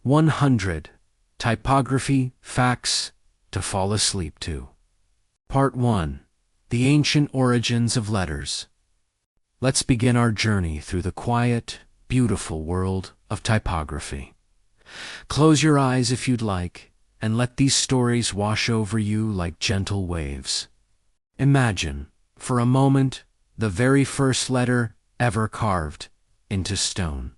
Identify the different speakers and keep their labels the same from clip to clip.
Speaker 1: 100. Typography, Facts to Fall Asleep to. Part 1. The Ancient Origins of Letters. Let's begin our journey through the quiet, beautiful world of typography. Close your eyes if you'd like, and let these stories wash over you like gentle waves. Imagine, for a moment, the very first letter ever carved into stone.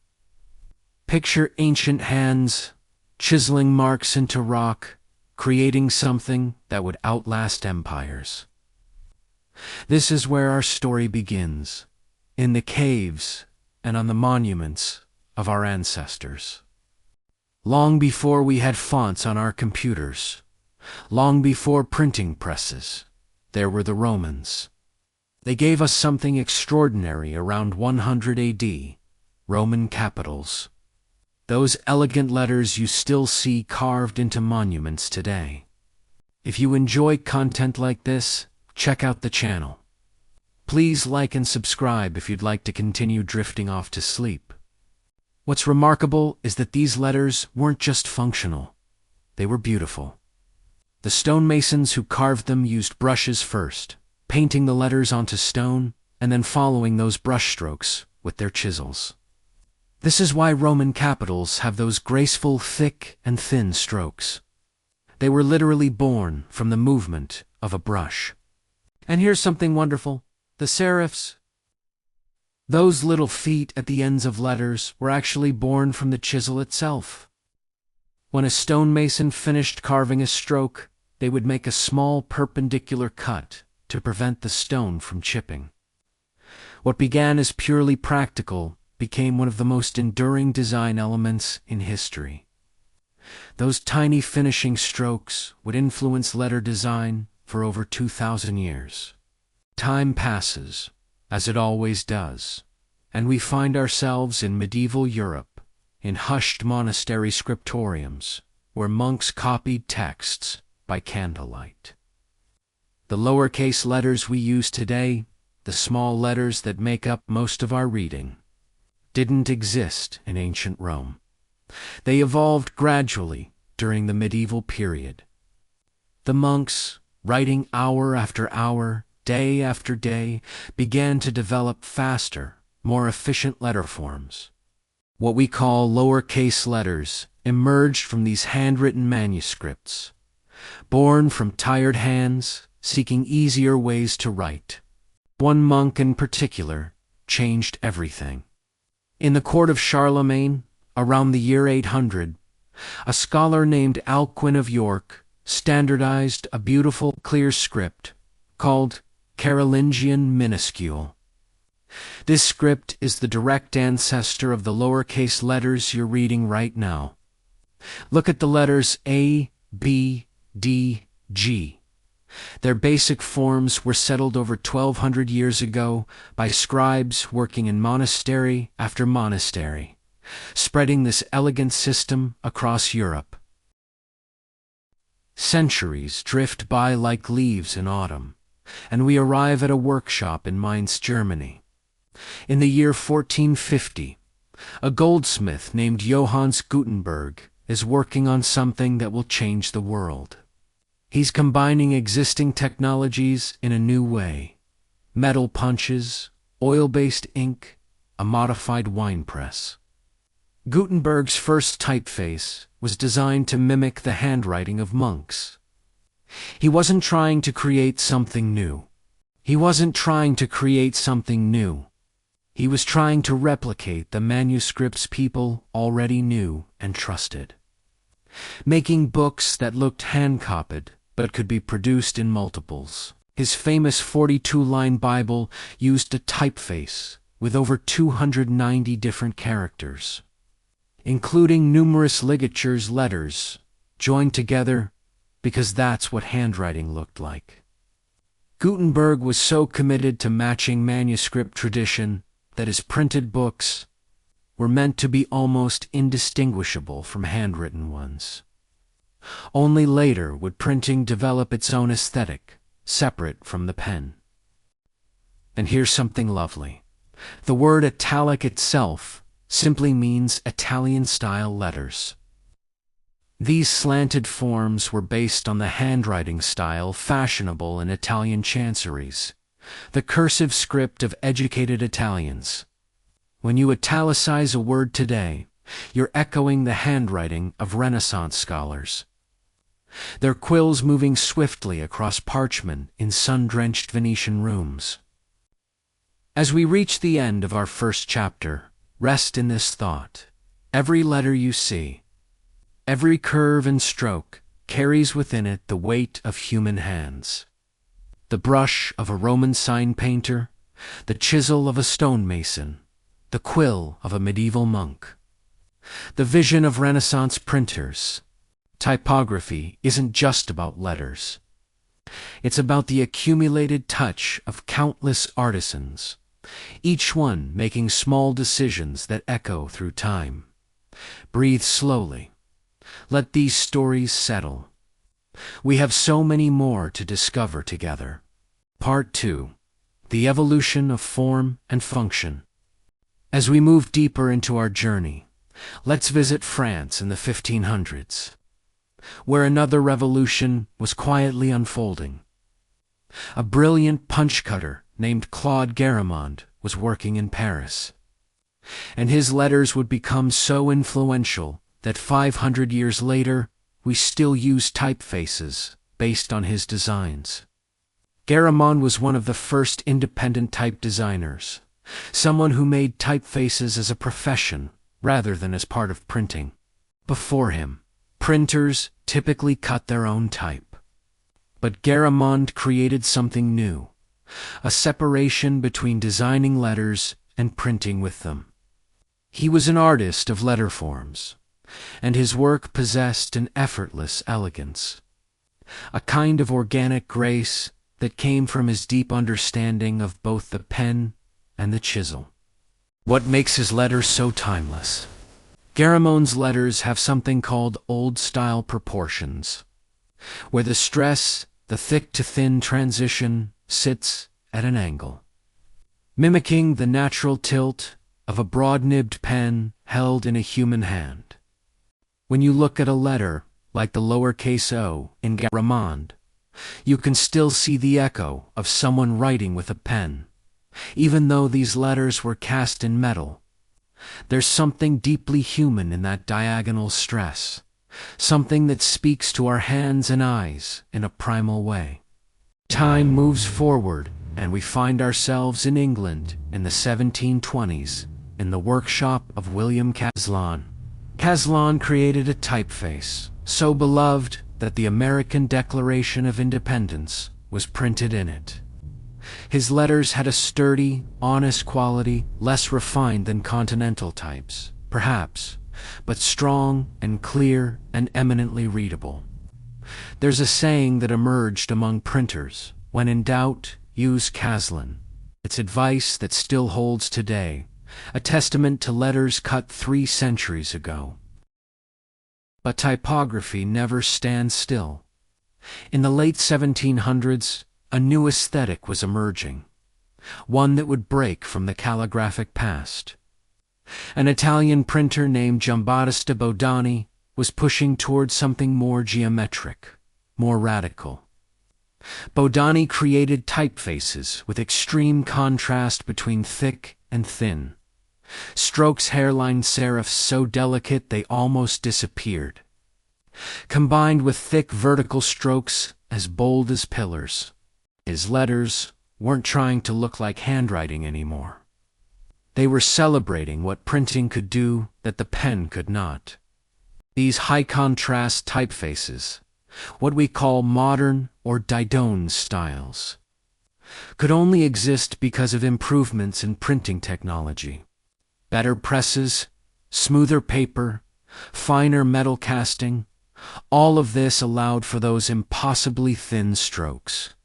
Speaker 1: Picture ancient hands chiseling marks into rock, creating something that would outlast empires. This is where our story begins, in the caves and on the monuments of our ancestors. Long before we had fonts on our computers, long before printing presses, there were the Romans. They gave us something extraordinary around 100 AD, Roman capitals. Those elegant letters you still see carved into monuments today. If you enjoy content like this, check out the channel. Please like and subscribe if you'd like to continue drifting off to sleep. What's remarkable is that these letters weren't just functional, they were beautiful. The stonemasons who carved them used brushes first, painting the letters onto stone and then following those brushstrokes with their chisels. This is why Roman capitals have those graceful, thick and thin strokes. They were literally born from the movement of a brush. And here's something wonderful. The serifs, those little feet at the ends of letters, were actually born from the chisel itself. When a stonemason finished carving a stroke, they would make a small perpendicular cut to prevent the stone from chipping. What began as purely practical became one of the most enduring design elements in history. Those tiny finishing strokes would influence letter design for over 2,000 years. Time passes, as it always does, and we find ourselves in medieval Europe, in hushed monastery scriptoriums, where monks copied texts by candlelight. The lowercase letters we use today, the small letters that make up most of our reading, didn't exist in ancient Rome. They evolved gradually during the medieval period. The monks, writing hour after hour, day after day, began to develop faster, more efficient letterforms. What we call lowercase letters emerged from these handwritten manuscripts, born from tired hands seeking easier ways to write. One monk in particular changed everything. In the court of Charlemagne, around the year 800, a scholar named Alcuin of York standardized a beautiful, clear script called Carolingian minuscule. This script is the direct ancestor of the lowercase letters you're reading right now. Look at the letters A, B, D, G. Their basic forms were settled over 1,200 years ago by scribes working in monastery after monastery, spreading this elegant system across Europe. Centuries drift by like leaves in autumn, and we arrive at a workshop in Mainz, Germany. In the year 1450, a goldsmith named Johannes Gutenberg is working on something that will change the world. He's combining existing technologies in a new way: metal punches, oil-based ink, a modified wine press. Gutenberg's first typeface was designed to mimic the handwriting of monks. He wasn't trying to create something new. He was trying to replicate the manuscripts people already knew and trusted, making books that looked hand-copied but could be produced in multiples. His famous 42-line Bible used a typeface with over 290 different characters, including numerous ligatures letters joined together because that's what handwriting looked like. Gutenberg was so committed to matching manuscript tradition that his printed books were meant to be almost indistinguishable from handwritten ones. Only later would printing develop its own aesthetic, separate from the pen. And here's something lovely. The word italic itself simply means Italian-style letters. These slanted forms were based on the handwriting style fashionable in Italian chanceries, the cursive script of educated Italians. When you italicize a word today, you're echoing the handwriting of Renaissance scholars, their quills moving swiftly across parchment in sun-drenched Venetian rooms. As we reach the end of our first chapter, rest in this thought. Every letter you see, every curve and stroke, carries within it the weight of human hands. The brush of a Roman sign painter, the chisel of a stonemason, the quill of a medieval monk. The vision of Renaissance printers. Typography isn't just about letters. It's about the accumulated touch of countless artisans, each one making small decisions that echo through time. Breathe slowly. Let these stories settle. We have so many more to discover together. Part 2. The Evolution of Form and Function. As we move deeper into our journey, let's visit France in the 1500s, where another revolution was quietly unfolding. A brilliant punch cutter named Claude Garamond was working in Paris, and his letters would become so influential that 500 years later, we still use typefaces based on his designs. Garamond was one of the first independent type designers, someone who made typefaces as a profession rather than as part of printing. Before him, printers typically cut their own type. But Garamond created something new, a separation between designing letters and printing with them. He was an artist of letterforms, and his work possessed an effortless elegance, a kind of organic grace that came from his deep understanding of both the pen and the chisel. What makes his letters so timeless? Garamond's letters have something called old-style proportions, where the stress, the thick-to-thin transition, sits at an angle, mimicking the natural tilt of a broad-nibbed pen held in a human hand. When you look at a letter, like the lowercase o in Garamond, you can still see the echo of someone writing with a pen, even though these letters were cast in metal. There's something deeply human in that diagonal stress, something that speaks to our hands and eyes in a primal way. Time moves forward, and we find ourselves in England in the 1720s, in the workshop of William Caslon. Caslon created a typeface, so beloved that the American Declaration of Independence was printed in it. His letters had a sturdy, honest quality, less refined than continental types, perhaps, but strong and clear and eminently readable. There's a saying that emerged among printers: when in doubt, use Caslon. It's advice that still holds today, a testament to letters cut 3 centuries ago. But typography never stands still. In the late 1700s, a new aesthetic was emerging, one that would break from the calligraphic past. An Italian printer named Giambattista Bodani was pushing towards something more geometric, more radical. Bodani created typefaces with extreme contrast between thick and thin, strokes hairline serifs so delicate they almost disappeared, combined with thick vertical strokes as bold as pillars. His letters weren't trying to look like handwriting anymore. They were celebrating what printing could do that the pen could not. These high-contrast typefaces, what we call modern or Didone styles, could only exist because of improvements in printing technology. Better presses, smoother paper, finer metal casting, all of this allowed for those impossibly thin strokes.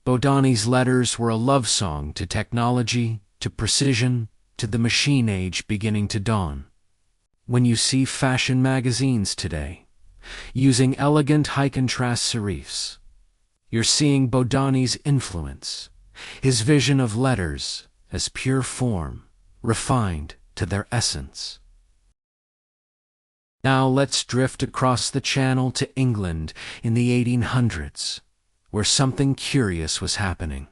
Speaker 1: Bodani's letters were a love song to technology, to precision, to the machine age beginning to dawn. When you see fashion magazines today, using elegant high-contrast serifs, you're seeing Bodani's influence, his vision of letters as pure form, refined to their essence. Now let's drift across the channel to England in the 1800s, where something curious was happening.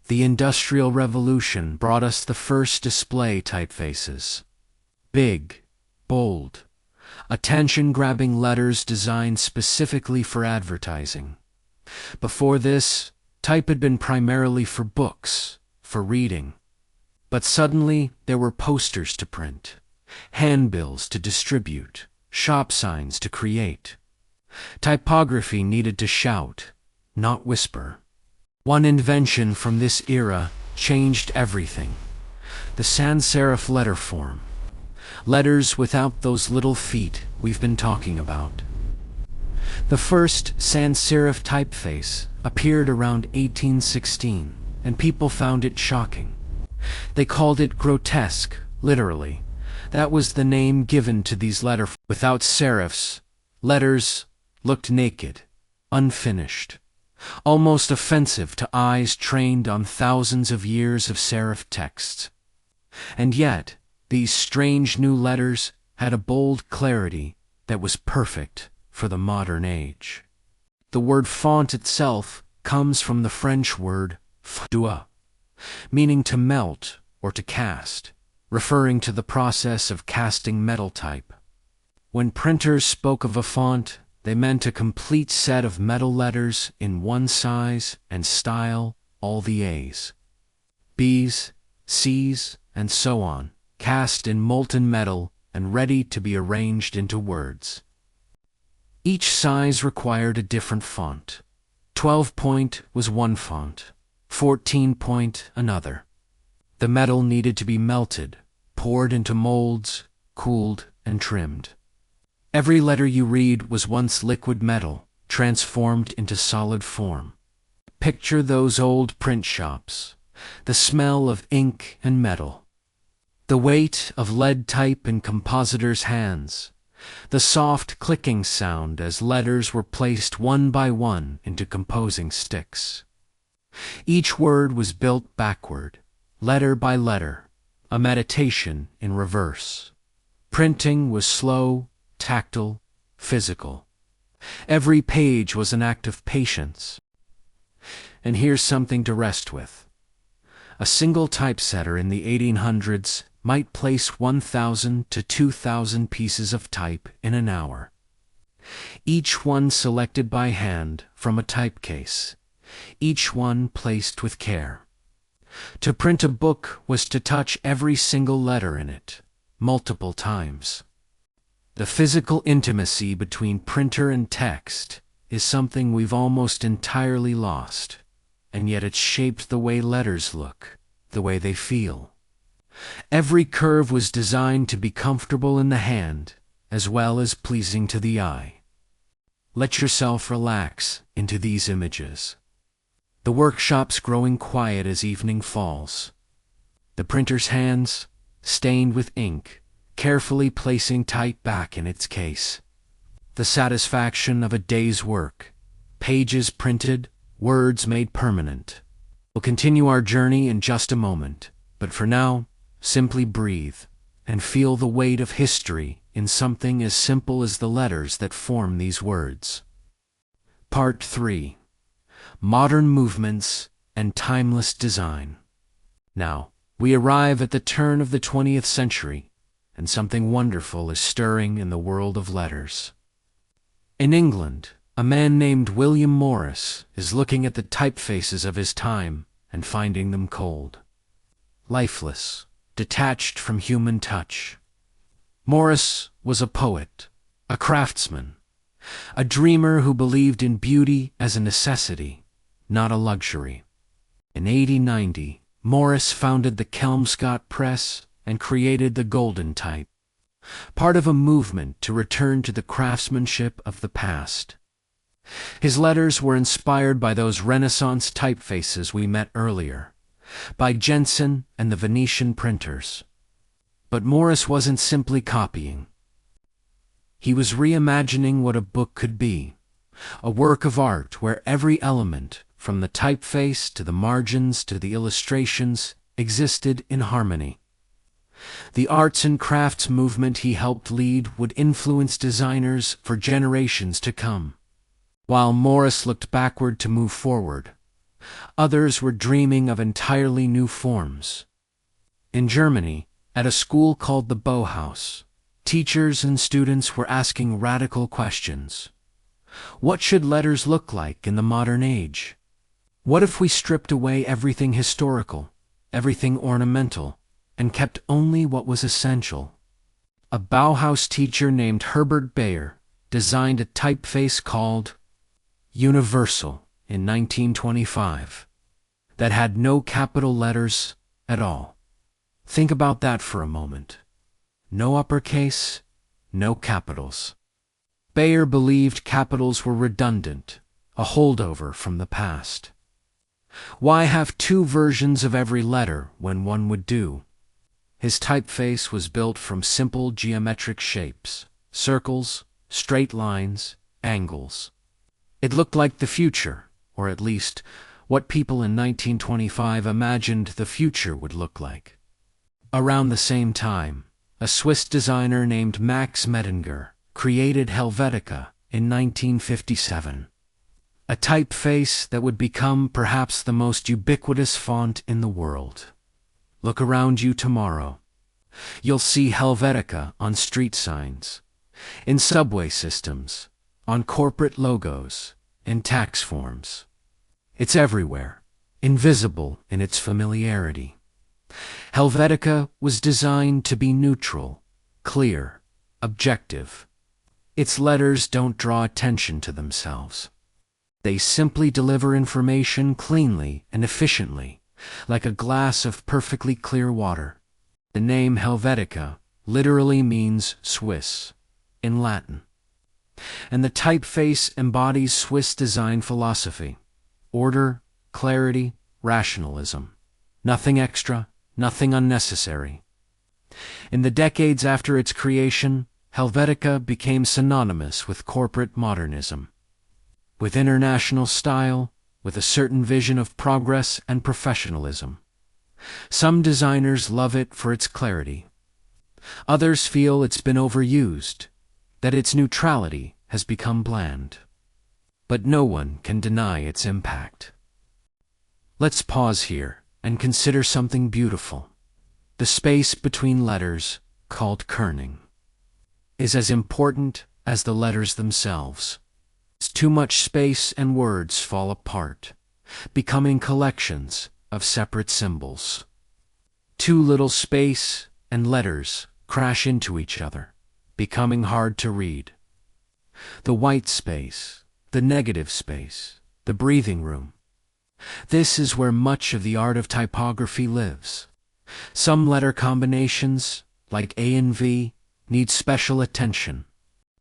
Speaker 1: The Industrial Revolution brought us the first display typefaces. Big, bold, attention-grabbing letters designed specifically for advertising. Before this, type had been primarily for books, for reading. But suddenly there were posters to print, handbills to distribute, shop signs to create. Typography needed to shout, not whisper. One invention from this era changed everything: the sans-serif letter form. Letters without those little feet we've been talking about. The first sans-serif typeface appeared around 1816, and people found it shocking. They called it grotesque, literally. That was the name given to these letters. Without serifs, letters looked naked, unfinished, almost offensive to eyes trained on thousands of years of serif texts. And yet, these strange new letters had a bold clarity that was perfect for the modern age. The word font itself comes from the French word fondre, meaning to melt or to cast, referring to the process of casting metal type. When printers spoke of a font, they meant a complete set of metal letters in one size and style, all the A's, B's, C's, and so on, cast in molten metal and ready to be arranged into words. Each size required a different font. 12-point was one font, 14-point another. The metal needed to be melted, poured into molds, cooled, and trimmed. Every letter you read was once liquid metal, transformed into solid form. Picture those old print shops, the smell of ink and metal, the weight of lead type in compositors' hands, the soft clicking sound as letters were placed one by one into composing sticks. Each word was built backward, letter by letter, a meditation in reverse. Printing was slow, tactile, physical. Every page was an act of patience. And here's something to rest with. A single typesetter in the 1800s might place 1,000 to 2,000 pieces of type in an hour, each one selected by hand from a type case, each one placed with care. To print a book was to touch every single letter in it, multiple times. The physical intimacy between printer and text is something we've almost entirely lost, and yet it shaped the way letters look, the way they feel. Every curve was designed to be comfortable in the hand, as well as pleasing to the eye. Let yourself relax into these images. The workshop's growing quiet as evening falls. The printer's hands, stained with ink, carefully placing type back in its case. The satisfaction of a day's work, pages printed, words made permanent. We'll continue our journey in just a moment, but for now, simply breathe and feel the weight of history in something as simple as the letters that form these words. Part 3. Modern Movements and Timeless Design. Now, we arrive at the turn of the 20th century, and something wonderful is stirring in the world of letters. In England, a man named William Morris is looking at the typefaces of his time and finding them cold, lifeless, detached from human touch. Morris was a poet, a craftsman, a dreamer who believed in beauty as a necessity, not a luxury. In 1890, Morris founded the Kelmscott Press and created the Golden Type, part of a movement to return to the craftsmanship of the past. His letters were inspired by those Renaissance typefaces we met earlier, by Jensen and the Venetian printers. But Morris wasn't simply copying. He was reimagining what a book could be, a work of art where every element, from the typeface to the margins to the illustrations, existed in harmony. The arts and crafts movement he helped lead would influence designers for generations to come. While Morris looked backward to move forward, others were dreaming of entirely new forms. In Germany, at a school called the Bauhaus, teachers and students were asking radical questions. What should letters look like in the modern age? What if we stripped away everything historical, everything ornamental, and kept only what was essential? A Bauhaus teacher named Herbert Bayer designed a typeface called Universal in 1925 that had no capital letters at all. Think about that for a moment. No uppercase, no capitals. Bayer believed capitals were redundant, a holdover from the past. Why have two versions of every letter when one would do? His typeface was built from simple geometric shapes, circles, straight lines, angles. It looked like the future, or at least what people in 1925 imagined the future would look like. Around the same time, a Swiss designer named Max Mettinger created Helvetica in 1957, a typeface that would become perhaps the most ubiquitous font in the world. Look around you tomorrow. You'll see Helvetica on street signs, in subway systems, on corporate logos, in tax forms. It's everywhere, invisible in its familiarity. Helvetica was designed to be neutral, clear, objective. Its letters don't draw attention to themselves. They simply deliver information cleanly and efficiently, like a glass of perfectly clear water. The name Helvetica literally means Swiss in Latin. And the typeface embodies Swiss design philosophy: order, clarity, rationalism. Nothing extra, nothing unnecessary. In the decades after its creation, Helvetica became synonymous with corporate modernism, with international style, with a certain vision of progress and professionalism. Some designers love it for its clarity. Others feel it's been overused, that its neutrality has become bland. But no one can deny its impact. Let's pause here and consider something beautiful. The space between letters, called kerning, is as important as the letters themselves. Too much space and words fall apart, becoming collections of separate symbols. Too little space and letters crash into each other, becoming hard to read. The white space, the negative space, the breathing room. This is where much of the art of typography lives. Some letter combinations, like A and V, need special attention.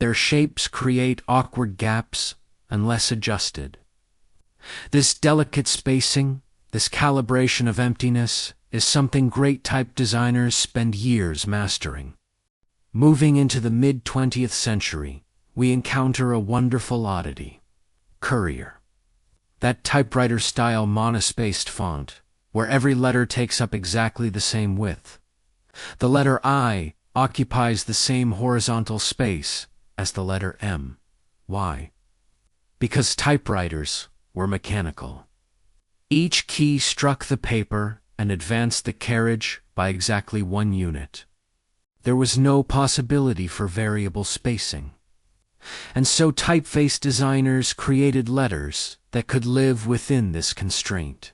Speaker 1: Their shapes create awkward gaps unless adjusted. This delicate spacing, this calibration of emptiness, is something great type designers spend years mastering. Moving into the mid-20th century, we encounter a wonderful oddity: Courier. That typewriter-style monospaced font, where every letter takes up exactly the same width. The letter I occupies the same horizontal space as the letter M. Why? Because typewriters were mechanical. Each key struck the paper and advanced the carriage by exactly 1 unit. There was no possibility for variable spacing. And so typeface designers created letters that could live within this constraint,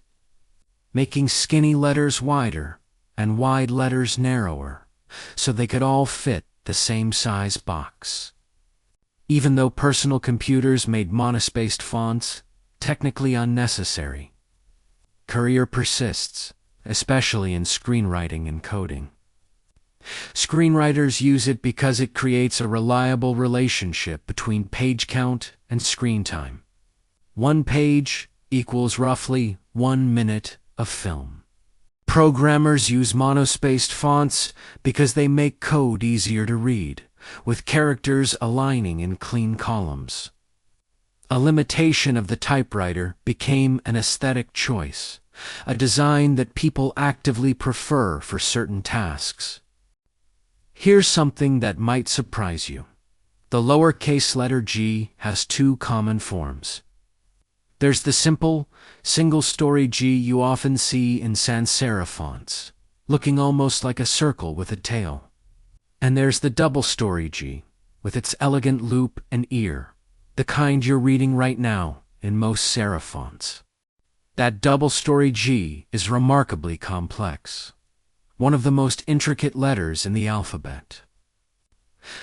Speaker 1: making skinny letters wider and wide letters narrower, so they could all fit the same size box. Even though personal computers made monospaced fonts technically unnecessary, Courier persists, especially in screenwriting and coding. Screenwriters use it because it creates a reliable relationship between page count and screen time. 1 page equals roughly 1 minute of film. Programmers use monospaced fonts because they make code easier to read, with characters aligning in clean columns. A limitation of the typewriter became an aesthetic choice, a design that people actively prefer for certain tasks. Here's something that might surprise you. The lowercase letter g has two common forms. There's the simple, single-story G you often see in sans-serif fonts, looking almost like a circle with a tail. And there's the double-story G, with its elegant loop and ear, the kind you're reading right now in most serif fonts. That double-story G is remarkably complex, one of the most intricate letters in the alphabet.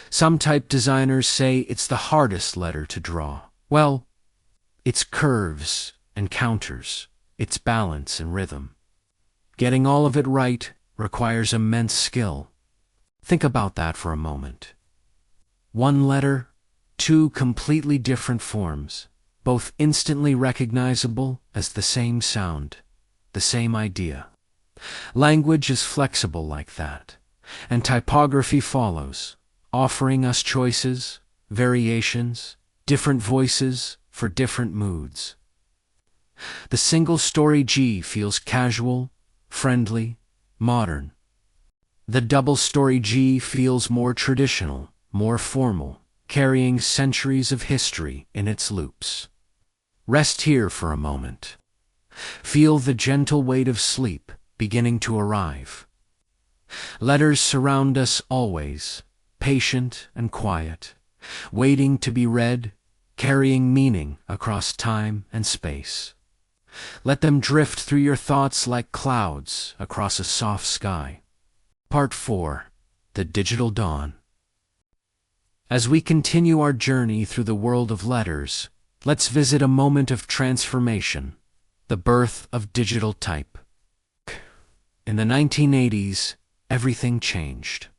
Speaker 1: Some type designers say it's the hardest letter to draw. Well, its curves and counters, its balance and rhythm. Getting all of it right requires immense skill. Think about that for a moment. One letter, two completely different forms, both instantly recognizable as the same sound, the same idea. Language is flexible like that, and typography follows, offering us choices, variations, different voices for different moods. The single-story G feels casual, friendly, modern. The double-story G feels more traditional, more formal, carrying centuries of history in its loops. Rest here for a moment. Feel the gentle weight of sleep beginning to arrive. Letters surround us always, patient and quiet, waiting to be read, carrying meaning across time and space. Let them drift through your thoughts like clouds across a soft sky. Part 4. The Digital Dawn. As we continue our journey through the world of letters, let's visit a moment of transformation, the birth of digital type. In the 1980s, everything changed.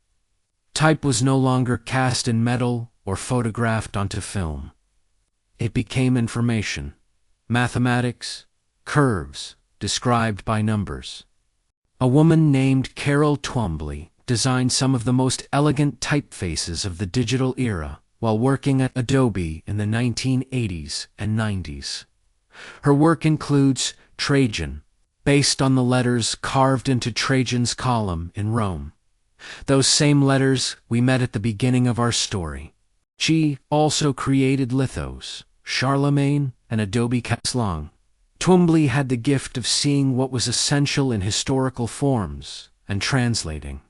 Speaker 1: Type was no longer cast in metal or photographed onto film. It became information, mathematics, curves described by numbers. A woman named Carol Twombly designed some of the most elegant typefaces of the digital era while working at Adobe in the 1980s and 90s. Her work includes Trajan, based on the letters carved into Trajan's column in Rome. Those same letters we met at the beginning of our story. She also created lithos, Charlemagne, and Adobe Caps Lock. Twombly had the gift of seeing what was essential in historical forms and translating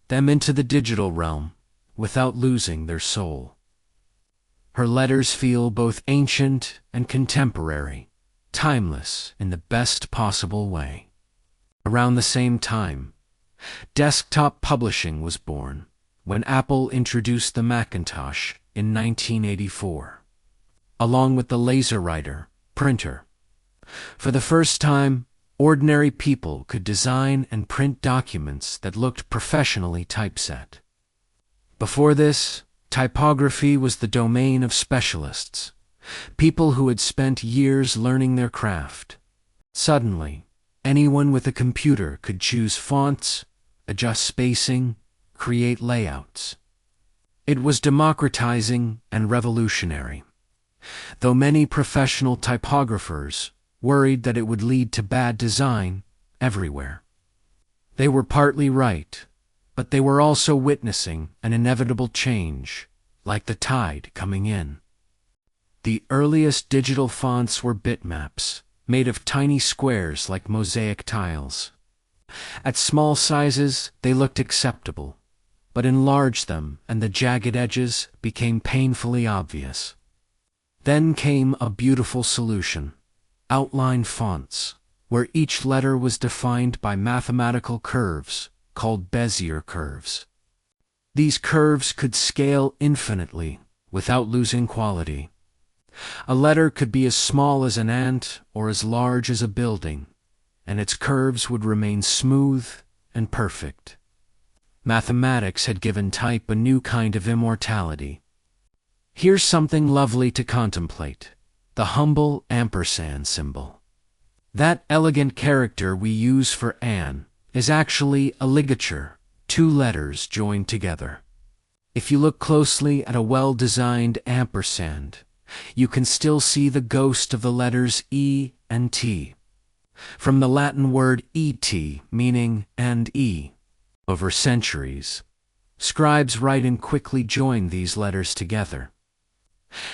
Speaker 1: them into the digital realm without losing their soul. Her letters feel both ancient and contemporary, timeless in the best possible way. Around the same time, desktop publishing was born when Apple introduced the Macintosh in 1984, along with the LaserWriter printer. For the first time, ordinary people could design and print documents that looked professionally typeset. Before this, typography was the domain of specialists, people who had spent years learning their craft. Suddenly, anyone with a computer could choose fonts, adjust spacing, create layouts. It was democratizing and revolutionary, though many professional typographers worried that it would lead to bad design everywhere. They were partly right, but they were also witnessing an inevitable change, like the tide coming in. The earliest digital fonts were bitmaps, made of tiny squares like mosaic tiles. At small sizes, they looked acceptable, but enlarge them and the jagged edges became painfully obvious. Then came a beautiful solution: outline fonts, where each letter was defined by mathematical curves called Bezier curves. These curves could scale infinitely without losing quality. A letter could be as small as an ant or as large as a building, and its curves would remain smooth and perfect. Mathematics had given type a new kind of immortality. Here's something lovely to contemplate: the humble ampersand symbol. That elegant character we use for Anne is actually a ligature, two letters joined together. If you look closely at a well-designed ampersand, you can still see the ghost of the letters E and T, from the Latin word et, meaning and e. Over centuries, Scribes write and quickly join these letters together.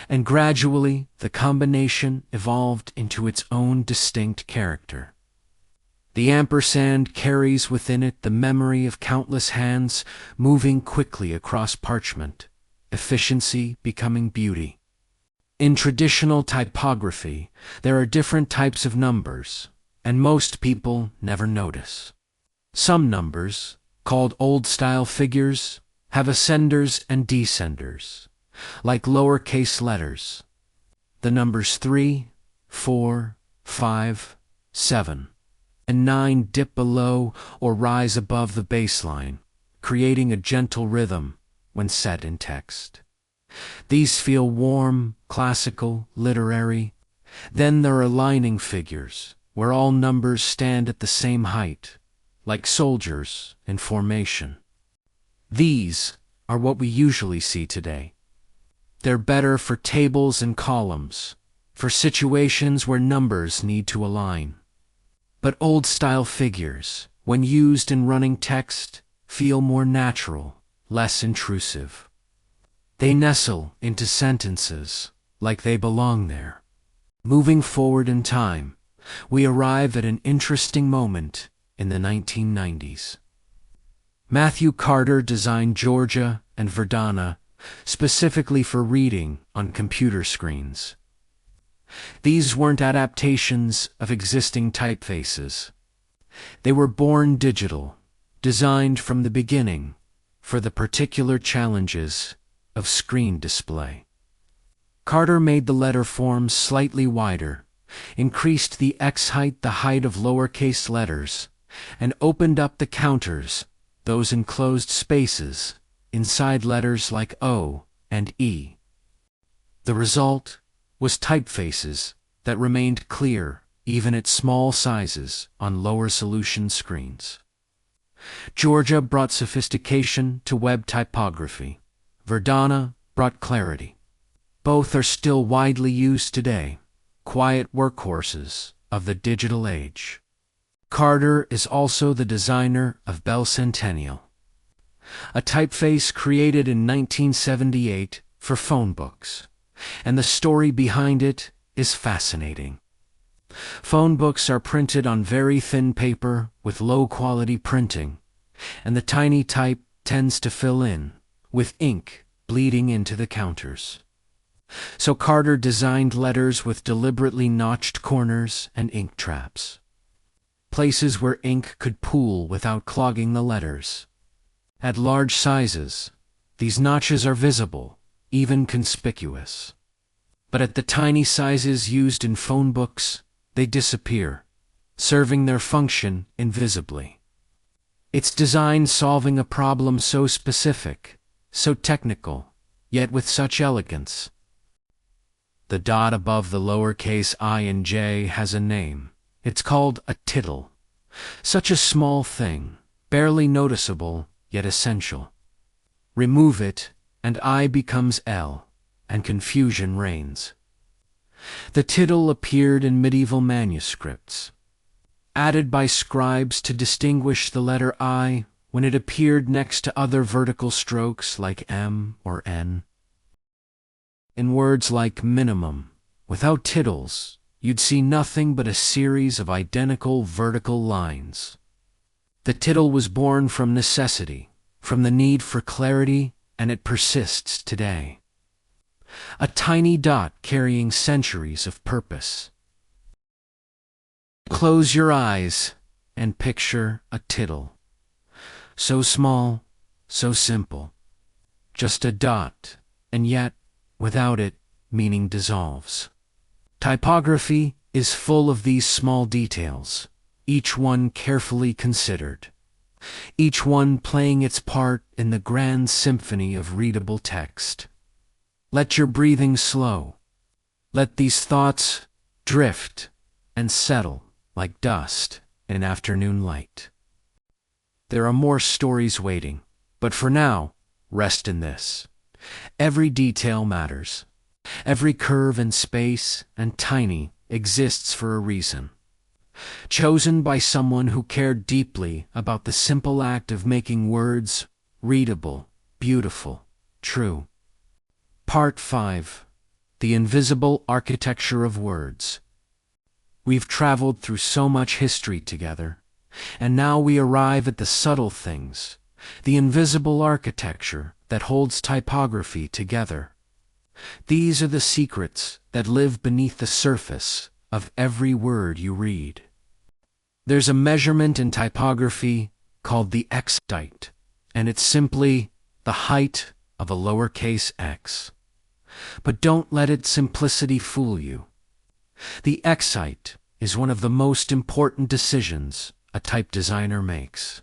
Speaker 1: And gradually, the combination evolved into its own distinct character. The ampersand carries within it the memory of countless hands moving quickly across parchment, efficiency becoming beauty. In traditional typography, there are different types of numbers, and most people never notice. Some numbers, called old-style figures, have ascenders and descenders, like lowercase letters. The numbers 3, 4, 5, 7, and 9 dip below or rise above the baseline, creating a gentle rhythm when set in text. These feel warm, classical, literary. Then there are lining figures, where all numbers stand at the same height, like soldiers in formation. These are what we usually see today. They're better for tables and columns, for situations where numbers need to align. But old-style figures, when used in running text, feel more natural, less intrusive. They nestle into sentences like they belong there. Moving forward in time, we arrive at an interesting moment in the 1990s. Matthew Carter designed Georgia and Verdana specifically for reading on computer screens. These weren't adaptations of existing typefaces. They were born digital, designed from the beginning for the particular challenges of screen display. Carter made the letterforms slightly wider, increased the X height, the height of lowercase letters, and opened up the counters, those enclosed spaces, inside letters like O and E. The result was typefaces that remained clear even at small sizes on lower resolution screens. Georgia brought sophistication to web typography. Verdana brought clarity. Both are still widely used today, quiet workhorses of the digital age. Carter is also the designer of Bell Centennial, a typeface created in 1978 for phone books, and the story behind it is fascinating. Phone books are printed on very thin paper with low-quality printing, and the tiny type tends to fill in, with ink bleeding into the counters. So Carter designed letters with deliberately notched corners and ink traps, places where ink could pool without clogging the letters. At large sizes, these notches are visible, even conspicuous. But at the tiny sizes used in phone books, they disappear, serving their function invisibly. It's design solving a problem so specific, so technical, yet with such elegance. The dot above the lowercase I and J has a name. It's called a tittle. Such a small thing, barely noticeable, yet essential. Remove it, and I becomes L, and confusion reigns. The tittle appeared in medieval manuscripts, added by scribes to distinguish the letter I when it appeared next to other vertical strokes like M or N. In words like minimum, without tittles, you'd see nothing but a series of identical vertical lines. The tittle was born from necessity, from the need for clarity, and it persists today. A tiny dot carrying centuries of purpose. Close your eyes and picture a tittle. So small, so simple. Just a dot, and yet, without it, meaning dissolves. Typography is full of these small details, each one carefully considered, each one playing its part in the grand symphony of readable text. Let your breathing slow. Let these thoughts drift and settle like dust in afternoon light. There are more stories waiting, but for now, rest in this. Every detail matters. Every curve and space and tiny exists for a reason. Chosen by someone who cared deeply about the simple act of making words readable beautiful, true. Part 5. The Invisible Architecture of Words. We've traveled through so much history together, and now we arrive at the subtle things, the invisible architecture that holds typography together. These are the secrets that live beneath the surface of every word you read. There's a measurement in typography called the x-height, and it's simply the height of a lowercase x. But don't let its simplicity fool you. The x-height is one of the most important decisions a type designer makes.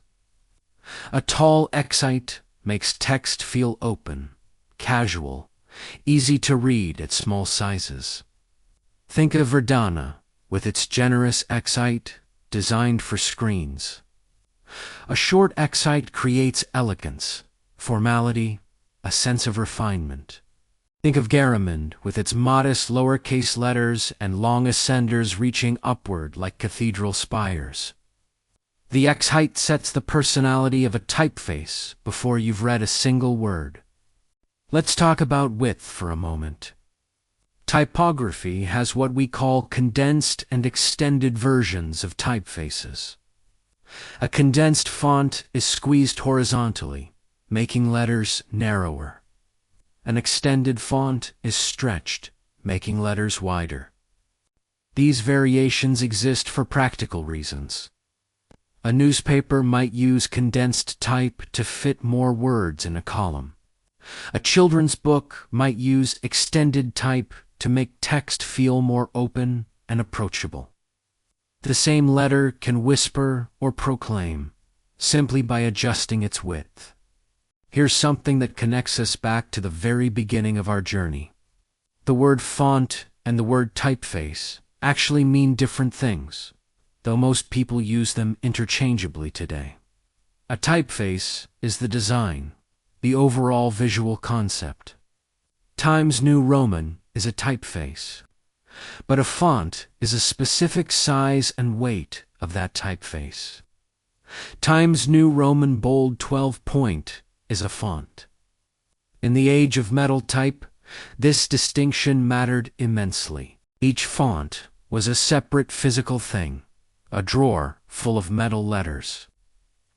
Speaker 1: A tall x-height makes text feel open, casual, easy to read at small sizes. Think of Verdana with its generous x-height designed for screens. A short x-height creates elegance, formality, a sense of refinement. Think of Garamond with its modest lowercase letters and long ascenders reaching upward like cathedral spires. The x-height sets the personality of a typeface before you've read a single word. Let's talk about width for a moment. Typography has what we call condensed and extended versions of typefaces. A condensed font is squeezed horizontally, making letters narrower. An extended font is stretched, making letters wider. These variations exist for practical reasons. A newspaper might use condensed type to fit more words in a column. A children's book might use extended type to make text feel more open and approachable. The same letter can whisper or proclaim, simply by adjusting its width. Here's something that connects us back to the very beginning of our journey. The word font and the word typeface actually mean different things, though most people use them interchangeably today. A typeface is the design, the overall visual concept. Times New Roman is a typeface, but a font is a specific size and weight of that typeface. Times New Roman Bold 12-point is a font. In the age of metal type, this distinction mattered immensely. Each font was a separate physical thing, a drawer full of metal letters.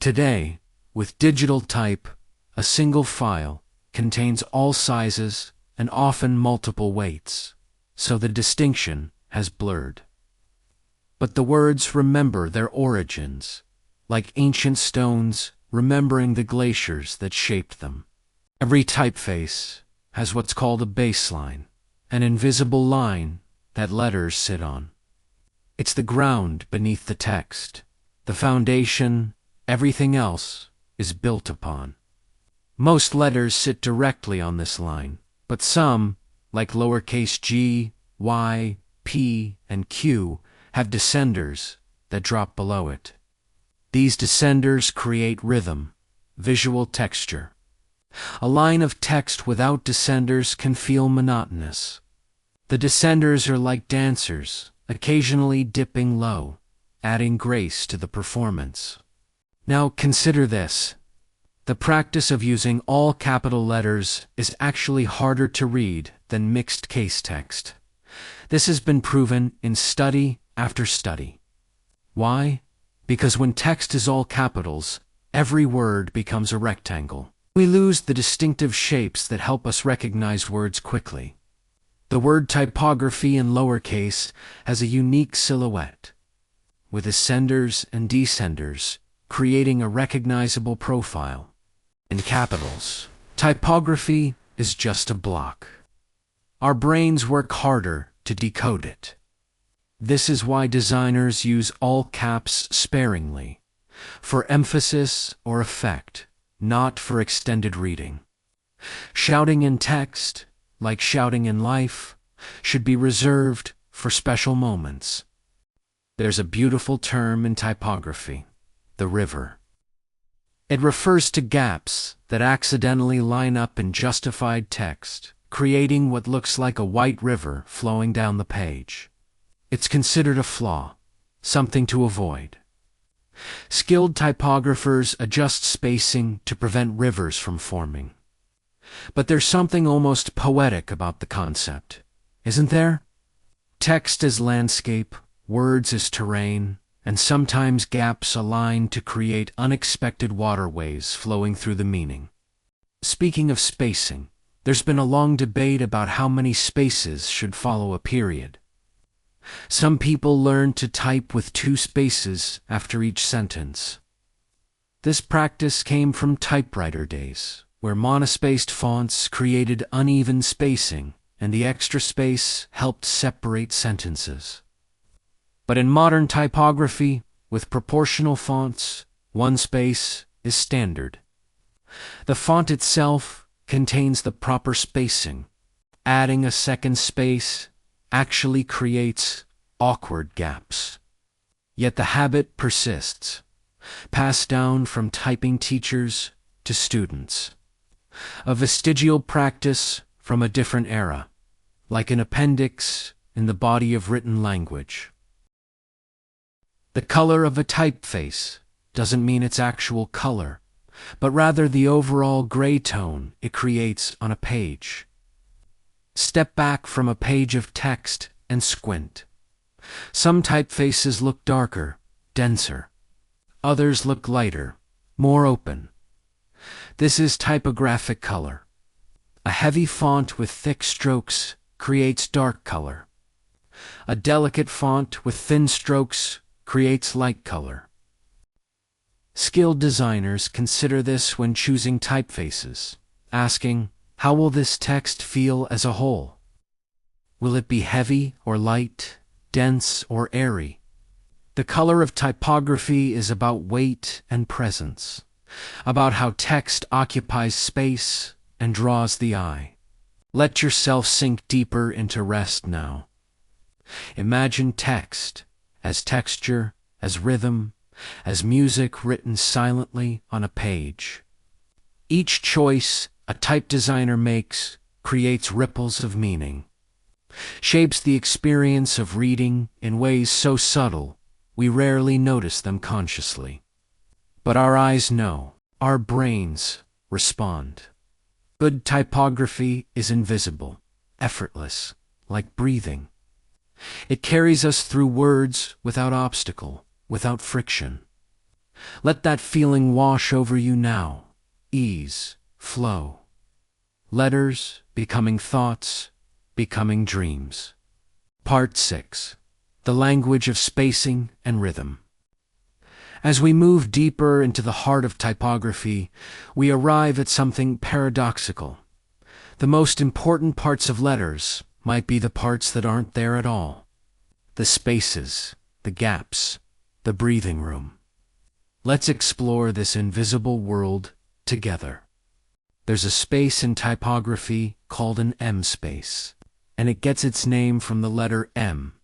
Speaker 1: Today, with digital type, a single file contains all sizes and often multiple weights, so the distinction has blurred. But the words remember their origins, like ancient stones remembering the glaciers that shaped them. Every typeface has what's called a baseline, an invisible line that letters sit on. It's the ground beneath the text, the foundation everything else is built upon. Most letters sit directly on this line, but some, like lowercase g, y, p, and q, have descenders that drop below it. These descenders create rhythm, visual texture. A line of text without descenders can feel monotonous. The descenders are like dancers, occasionally dipping low, adding grace to the performance. Now consider this. The practice of using all capital letters is actually harder to read than mixed case text. This has been proven in study after study. Why? Because when text is all capitals, every word becomes a rectangle. We lose the distinctive shapes that help us recognize words quickly. The word typography in lowercase has a unique silhouette, with ascenders and descenders, creating a recognizable profile. In capitals, typography is just a block. Our brains work harder to decode it. This is why designers use all caps sparingly, for emphasis or effect, not for extended reading. Shouting in text, like shouting in life, should be reserved for special moments. There's a beautiful term in typography, the river. It refers to gaps that accidentally line up in justified text, creating what looks like a white river flowing down the page. It's considered a flaw, something to avoid. Skilled typographers adjust spacing to prevent rivers from forming. But there's something almost poetic about the concept, isn't there? Text as landscape, words as terrain, and sometimes gaps align to create unexpected waterways flowing through the meaning. Speaking of spacing, there's been a long debate about how many spaces should follow a period. Some people learn to type with 2 spaces after each sentence. This practice came from typewriter days, where monospaced fonts created uneven spacing, and the extra space helped separate sentences. But in modern typography, with proportional fonts, 1 space is standard. The font itself contains the proper spacing. Adding a second space actually creates awkward gaps. Yet the habit persists, passed down from typing teachers to students. A vestigial practice from a different era, like an appendix in the body of written language. The color of a typeface doesn't mean its actual color, but rather the overall gray tone it creates on a page. Step back from a page of text and squint. Some typefaces look darker, denser. Others look lighter, more open. This is typographic color. A heavy font with thick strokes creates dark color. A delicate font with thin strokes creates light color. Skilled designers consider this when choosing typefaces, asking, how will this text feel as a whole? Will it be heavy or light, dense or airy? The color of typography is about weight and presence, about how text occupies space and draws the eye. Let yourself sink deeper into rest now. Imagine text as texture, as rhythm, as music written silently on a page. Each choice a type designer makes creates ripples of meaning, shapes the experience of reading in ways so subtle we rarely notice them consciously. But our eyes know, our brains respond. Good typography is invisible, effortless, like breathing. It carries us through words without obstacle, without friction. Let that feeling wash over you now. Ease, flow. Letters becoming thoughts, becoming dreams. Part 6. The language of spacing and rhythm. As we move deeper into the heart of typography, we arrive at something paradoxical. The most important parts of letters might be the parts that aren't there at all. The spaces, the gaps, the breathing room. Let's explore this invisible world together. There's a space in typography called an M space, and it gets its name from the letter M.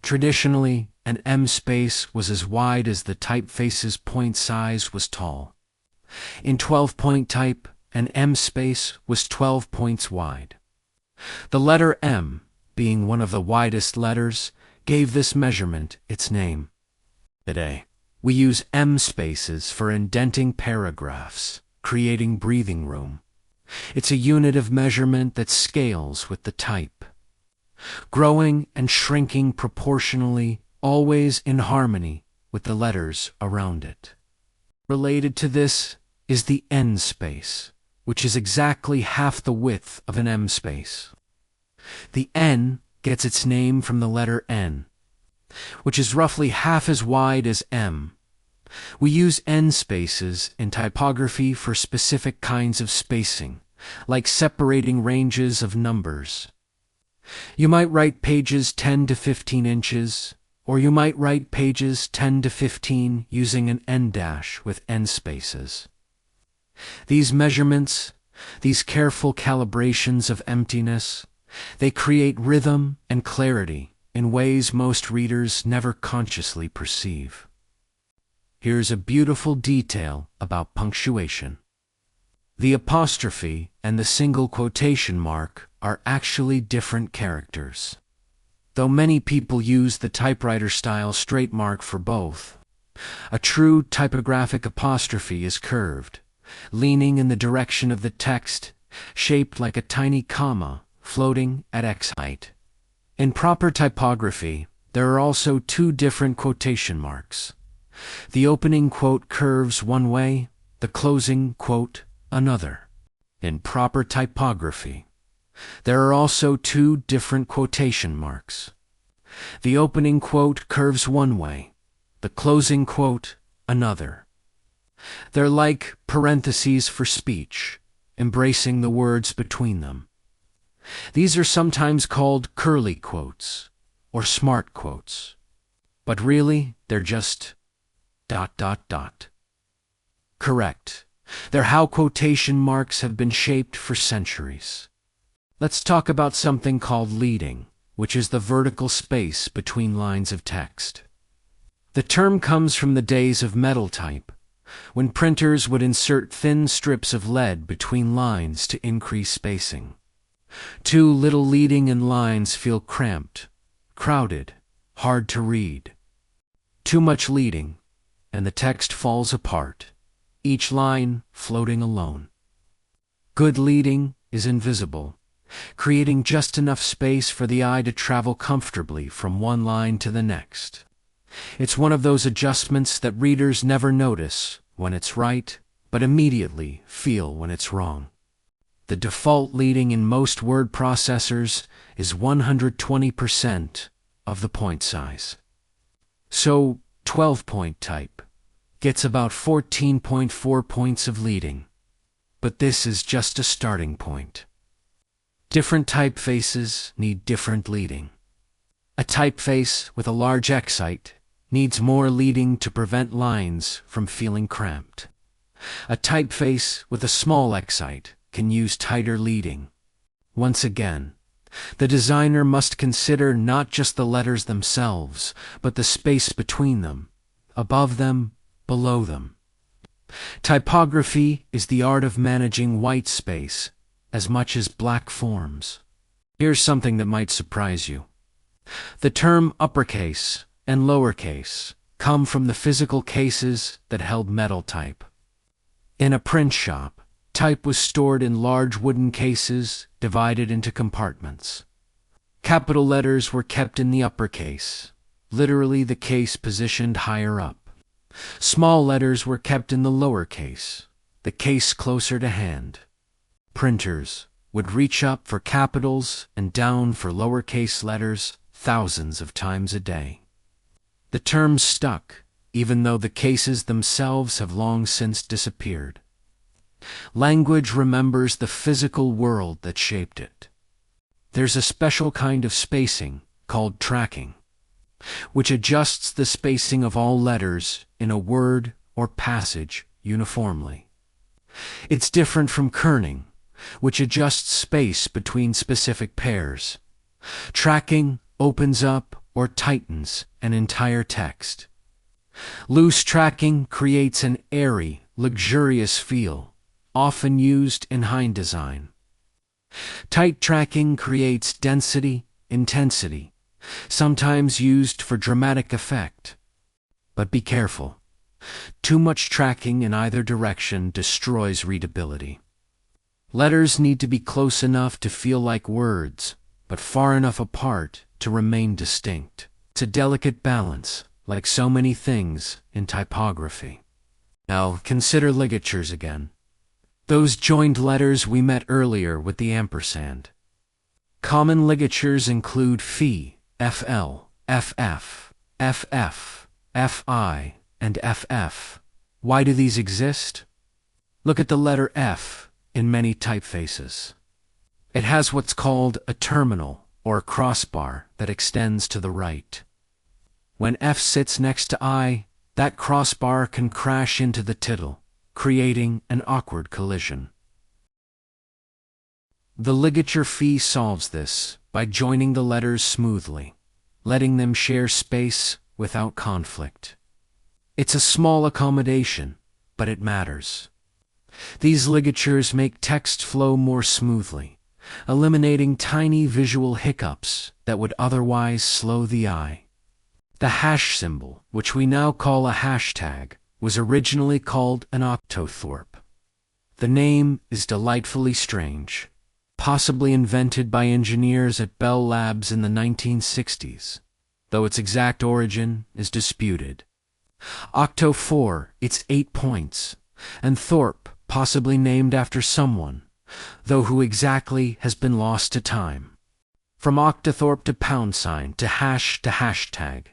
Speaker 1: Traditionally, an M space was as wide as the typeface's point size was tall. In 12-point type, an M space was 12 points wide. The letter M, being one of the widest letters, gave this measurement its name. Today, we use M spaces for indenting paragraphs, creating breathing room. It's a unit of measurement that scales with the type, growing and shrinking proportionally, always in harmony with the letters around it. Related to this is the N space, which is exactly half the width of an M space. The N gets its name from the letter N, which is roughly half as wide as M. We use N spaces in typography for specific kinds of spacing, like separating ranges of numbers. You might write pages 10 to 15 inches, or you might write pages 10 to 15 using an N dash with N spaces. These measurements, these careful calibrations of emptiness, they create rhythm and clarity in ways most readers never consciously perceive. Here's a beautiful detail about punctuation. The apostrophe and the single quotation mark are actually different characters. Though many people use the typewriter-style straight mark for both, a true typographic apostrophe is curved, leaning in the direction of the text shaped like a tiny comma floating at X height. In proper typography, there are also two different quotation marks. The opening quote curves one way, the closing quote another. In proper typography, there are also two different quotation marks. The opening quote curves one way, the closing quote another. They're like parentheses for speech, embracing the words between them. These are sometimes called curly quotes or smart quotes, but really they're just ... Correct. They're how quotation marks have been shaped for centuries. Let's talk about something called leading, which is the vertical space between lines of text. The term comes from the days of metal type, when printers would insert thin strips of lead between lines to increase spacing. Too little leading and lines feel cramped, crowded, hard to read. Too much leading, and the text falls apart, each line floating alone. Good leading is invisible, creating just enough space for the eye to travel comfortably from one line to the next. It's one of those adjustments that readers never notice when it's right, but immediately feel when it's wrong. The default leading in most word processors is 120% of the point size. So, 12-point type gets about 14.4 points of leading. But this is just a starting point. Different typefaces need different leading. A typeface with a large X height needs more leading to prevent lines from feeling cramped. A typeface with a small X height can use tighter leading. Once again, the designer must consider not just the letters themselves, but the space between them, above them, below them. Typography is the art of managing white space as much as black forms. Here's something that might surprise you. The term uppercase and lowercase come from the physical cases that held metal type. In a print shop, type was stored in large wooden cases divided into compartments. Capital letters were kept in the uppercase, literally the case positioned higher up. Small letters were kept in the lowercase, the case closer to hand. Printers would reach up for capitals and down for lowercase letters thousands of times a day. The term stuck, even though the cases themselves have long since disappeared. Language remembers the physical world that shaped it. There's a special kind of spacing called tracking, which adjusts the spacing of all letters in a word or passage uniformly. It's different from kerning, which adjusts space between specific pairs. Tracking opens up or tightens an entire text. Loose tracking creates an airy, luxurious feel, often used in Hind design. Tight tracking creates density, intensity, sometimes used for dramatic effect. But be careful. Too much tracking in either direction destroys readability. Letters need to be close enough to feel like words, but far enough apart to remain distinct. It's a delicate balance, like so many things in typography. Now, consider ligatures again. Those joined letters we met earlier with the ampersand. Common ligatures include phi, FL, FF, FF, FI, and FF. Why do these exist? Look at the letter F in many typefaces. It has what's called a terminal or crossbar that extends to the right. When F sits next to I, that crossbar can crash into the tittle, creating an awkward collision. The ligature phi solves this by joining the letters smoothly, letting them share space without conflict. It's a small accommodation, but it matters. These ligatures make text flow more smoothly, eliminating tiny visual hiccups that would otherwise slow the eye. The hash symbol, which we now call a hashtag, was originally called an octothorpe. The name is delightfully strange, possibly invented by engineers at Bell Labs in the 1960s, though its exact origin is disputed. Octo 4, its 8 points, and Thorpe, possibly named after someone, though who exactly has been lost to time. From octothorpe to £, to hash to hashtag.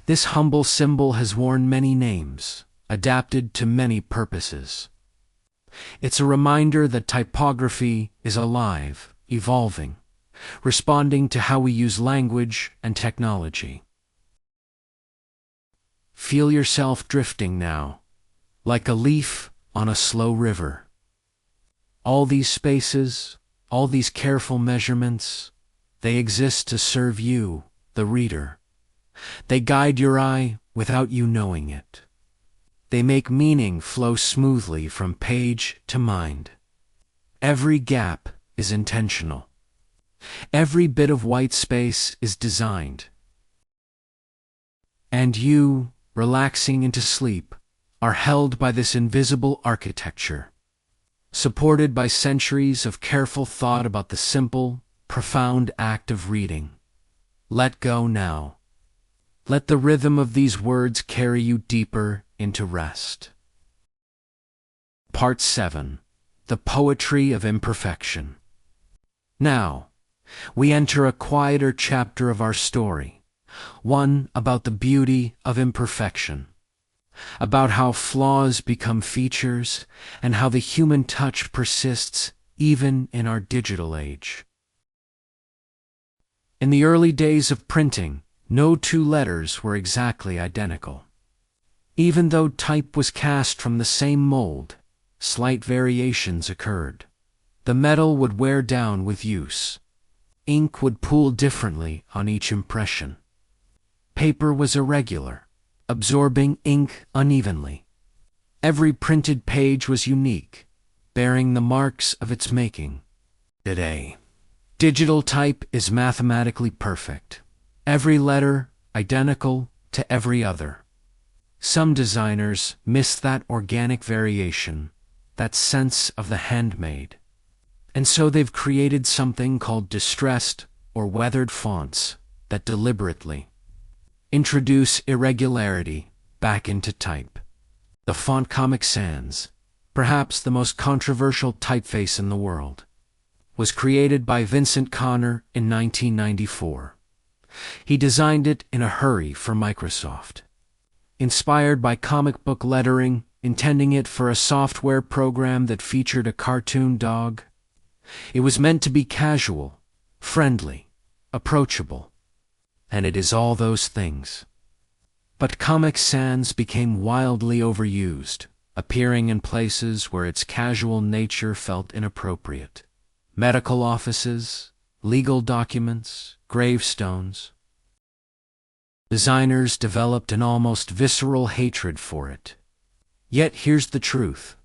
Speaker 1: This humble symbol has worn many names, adapted to many purposes. It's a reminder that typography is alive, evolving, responding to how we use language and technology. Feel yourself drifting now, like a leaf on a slow river. All these spaces, all these careful measurements, they exist to serve you, the reader. They guide your eye without you knowing it. They make meaning flow smoothly from page to mind. Every gap is intentional. Every bit of white space is designed. And you, relaxing into sleep, are held by this invisible architecture, supported by centuries of careful thought about the simple, profound act of reading. Let go now. Let the rhythm of these words carry you deeper into rest. Part 7. The Poetry of Imperfection. Now, we enter a quieter chapter of our story, one about the beauty of imperfection, about how flaws become features and how the human touch persists even in our digital age. In the early days of printing, no two letters were exactly identical. Even though type was cast from the same mold, slight variations occurred. The metal would wear down with use. Ink would pool differently on each impression. Paper was irregular, absorbing ink unevenly. Every printed page was unique, bearing the marks of its making. Today, digital type is mathematically perfect. Every letter identical to every other. Some designers miss that organic variation, that sense of the handmade. And so they've created something called distressed or weathered fonts that deliberately introduce irregularity back into type. The font Comic Sans, perhaps the most controversial typeface in the world, was created by Vincent Connor in 1994. He designed it in a hurry for Microsoft. Inspired by comic book lettering, intending it for a software program that featured a cartoon dog, it was meant to be casual, friendly, approachable, and it is all those things. But Comic Sans became wildly overused, appearing in places where its casual nature felt inappropriate. Medical offices, legal documents, gravestones. Designers developed an almost visceral hatred for it. Yet here's the truth.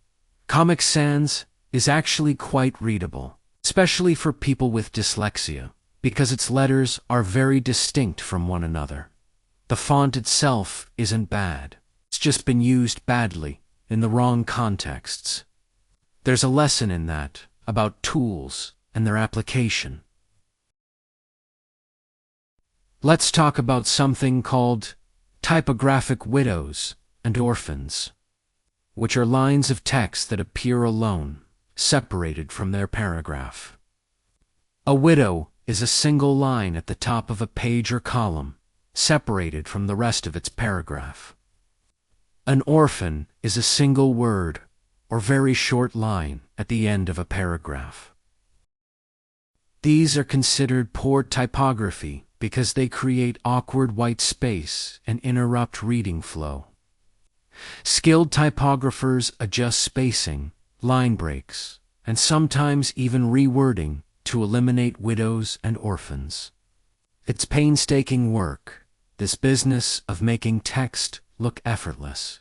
Speaker 1: Comic Sans is actually quite readable, especially for people with dyslexia, because its letters are very distinct from one another. The font itself isn't bad. It's just been used badly, in the wrong contexts. There's a lesson in that, about tools and their application. Let's talk about something called typographic widows and orphans, which are lines of text that appear alone, separated from their paragraph. A widow is a single line at the top of a page or column, separated from the rest of its paragraph. An orphan is a single word or very short line at the end of a paragraph. These are considered poor typography because they create awkward white space and interrupt reading flow. Skilled typographers adjust spacing, line breaks, and sometimes even rewording to eliminate widows and orphans. It's painstaking work, this business of making text look effortless.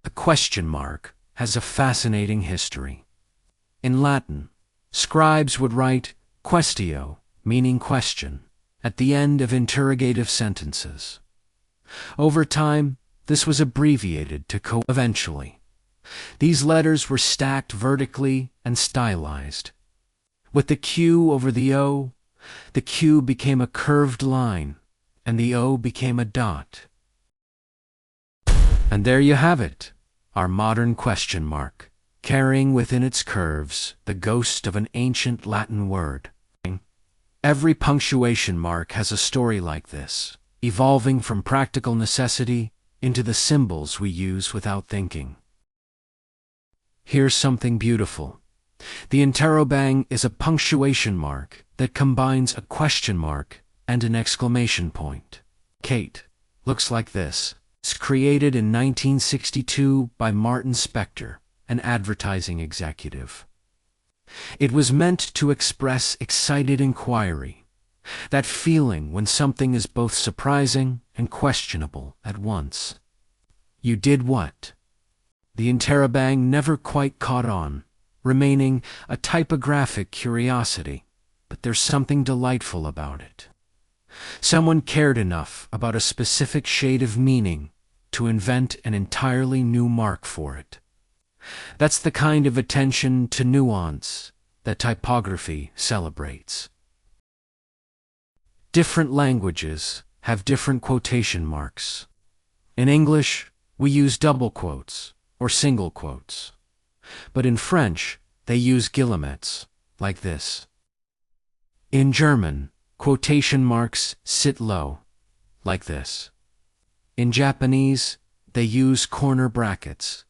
Speaker 1: The question mark has a fascinating history. In Latin, scribes would write quaestio, meaning question, at the end of interrogative sentences. Over time, this was abbreviated to eventually. These letters were stacked vertically and stylized. With the Q over the Q became a curved line, and the O became a dot. And there you have it, our modern question mark, carrying within its curves the ghost of an ancient Latin word. Every punctuation mark has a story like this, evolving from practical necessity into the symbols we use without thinking. Here's something beautiful. The interrobang is a punctuation mark that combines a question mark and an exclamation point. Kate looks like this. It's created in 1962 by Martin Spector, an advertising executive. It was meant to express excited inquiry, that feeling when something is both surprising and questionable at once. You did what? The interrobang never quite caught on, remaining a typographic curiosity, but there's something delightful about it. Someone cared enough about a specific shade of meaning to invent an entirely new mark for it. That's the kind of attention to nuance that typography celebrates. Different languages have different quotation marks. In English, we use double quotes or single quotes. But in French, they use guillemets, like this. In German, quotation marks sit low, like this. In Japanese, they use corner brackets,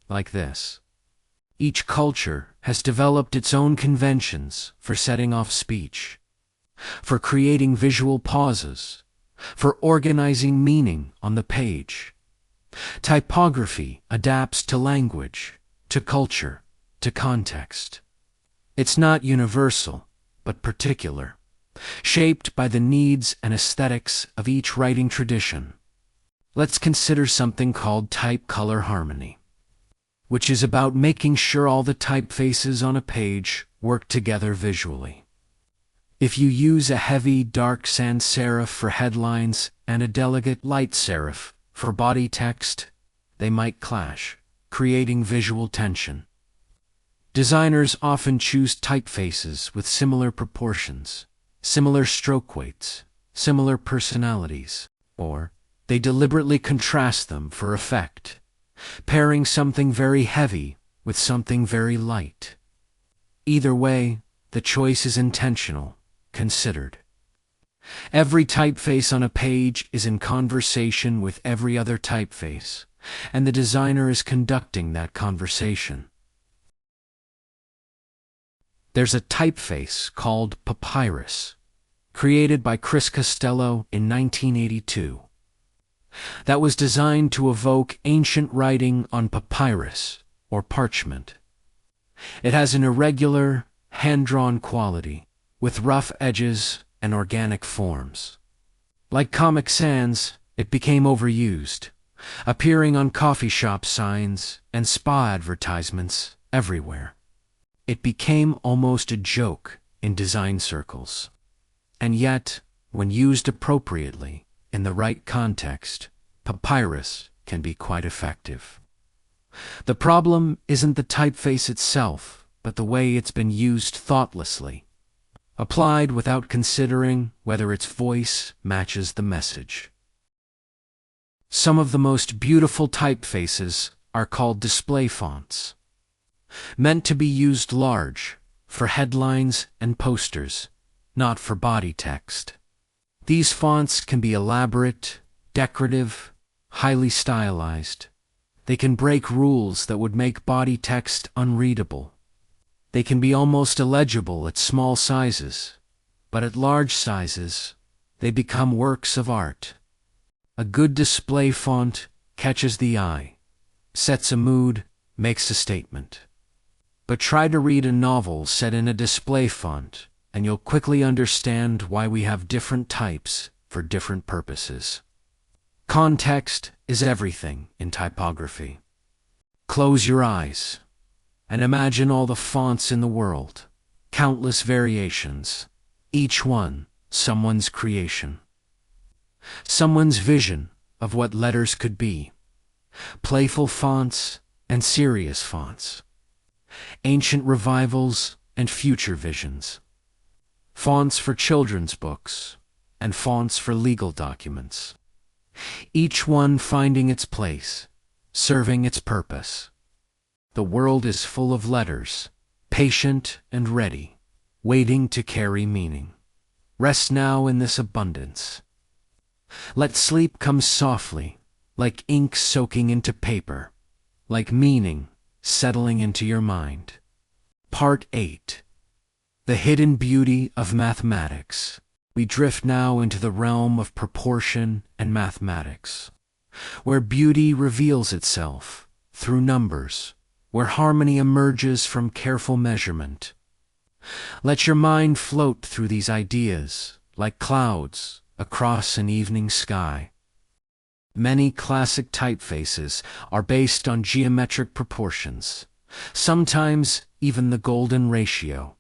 Speaker 1: like this. Each culture has developed its own conventions for setting off speech, for creating visual pauses, for organizing meaning on the page. Typography adapts to language, to culture, to context. It's not universal, but particular, shaped by the needs and aesthetics of each writing tradition. Let's consider something called type color harmony, which is about making sure all the typefaces on a page work together visually. If you use a heavy, dark sans-serif for headlines and a delicate light serif for body text, they might clash, creating visual tension. Designers often choose typefaces with similar proportions, similar stroke weights, similar personalities, or they deliberately contrast them for effect, pairing something very heavy with something very light. Either way, the choice is intentional, considered. Every typeface on a page is in conversation with every other typeface, and the designer is conducting that conversation. There's a typeface called Papyrus, created by Chris Costello in 1982. That was designed to evoke ancient writing on papyrus, or parchment. It has an irregular, hand-drawn quality, with rough edges and organic forms. Like Comic Sans, it became overused, appearing on coffee shop signs and spa advertisements everywhere. It became almost a joke in design circles. And yet, when used appropriately, in the right context, papyrus can be quite effective. The problem isn't the typeface itself, but the way it's been used thoughtlessly, applied without considering whether its voice matches the message. Some of the most beautiful typefaces are called display fonts, meant to be used large, for headlines and posters, not for body text. These fonts can be elaborate, decorative, highly stylized. They can break rules that would make body text unreadable. They can be almost illegible at small sizes, but at large sizes, they become works of art. A good display font catches the eye, sets a mood, makes a statement. But try to read a novel set in a display font, and you'll quickly understand why we have different types for different purposes. Context is everything in typography. Close your eyes and imagine all the fonts in the world, countless variations, each one someone's creation. Someone's vision of what letters could be. Playful fonts, and serious fonts, ancient revivals and future visions, fonts for children's books, and fonts for legal documents, each one finding its place, serving its purpose. The world is full of letters, patient and ready, waiting to carry meaning. Rest now in this abundance. Let sleep come softly, like ink soaking into paper, like meaning settling into your mind. Part 8. The hidden beauty of mathematics. We drift now into the realm of proportion and mathematics, where beauty reveals itself through numbers, where harmony emerges from careful measurement. Let your mind float through these ideas like clouds across an evening sky. Many classic typefaces are based on geometric proportions, sometimes even the golden ratio.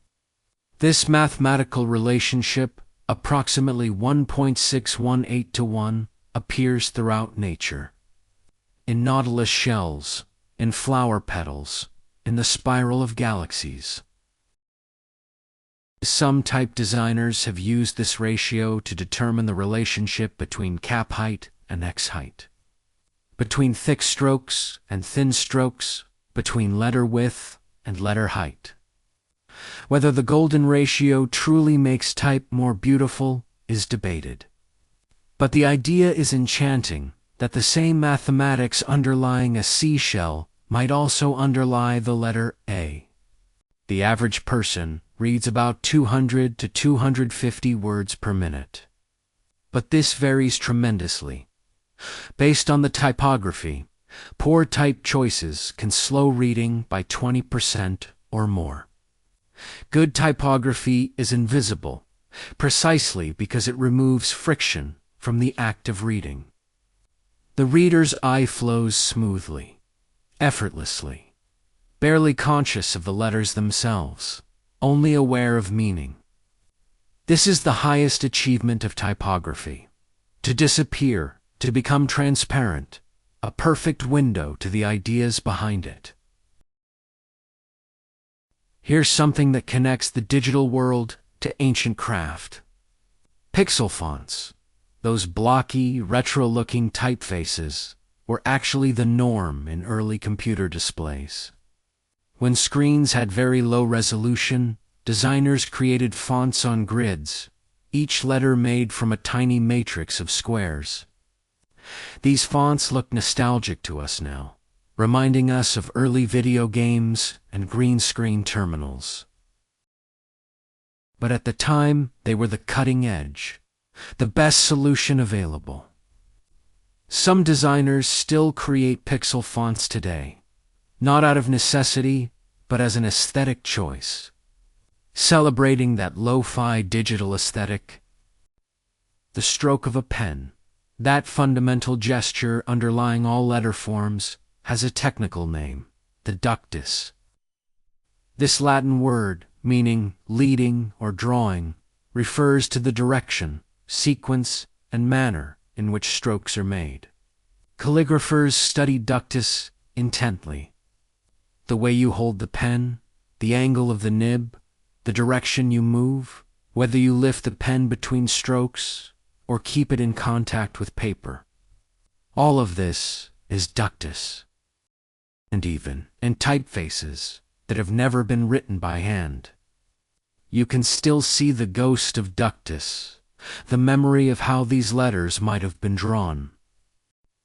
Speaker 1: This mathematical relationship, approximately 1.618 to 1, appears throughout nature. In nautilus shells, in flower petals, in the spiral of galaxies. Some type designers have used this ratio to determine the relationship between cap height and X height, between thick strokes and thin strokes, between letter width and letter height. Whether the golden ratio truly makes type more beautiful is debated. But the idea is enchanting that the same mathematics underlying a seashell might also underlie the letter A. The average person reads about 200 to 250 words per minute. But this varies tremendously. Based on the typography, poor type choices can slow reading by 20% or more. Good typography is invisible, precisely because it removes friction from the act of reading. The reader's eye flows smoothly, effortlessly, barely conscious of the letters themselves, only aware of meaning. This is the highest achievement of typography: to disappear, to become transparent, a perfect window to the ideas behind it. Here's something that connects the digital world to ancient craft. Pixel fonts, those blocky, retro-looking typefaces, were actually the norm in early computer displays. When screens had very low resolution, designers created fonts on grids, each letter made from a tiny matrix of squares. These fonts look nostalgic to us now, reminding us of early video games and green screen terminals. But at the time, they were the cutting edge, the best solution available. Some designers still create pixel fonts today, not out of necessity, but as an aesthetic choice, celebrating that lo-fi digital aesthetic. The stroke of a pen, that fundamental gesture underlying all letter forms, has a technical name, the ductus. This Latin word, meaning leading or drawing, refers to the direction, sequence, and manner in which strokes are made. Calligraphers study ductus intently. The way you hold the pen, the angle of the nib, the direction you move, whether you lift the pen between strokes or keep it in contact with paper. All of this is ductus. And even in typefaces that have never been written by hand, you can still see the ghost of ductus, the memory of how these letters might have been drawn.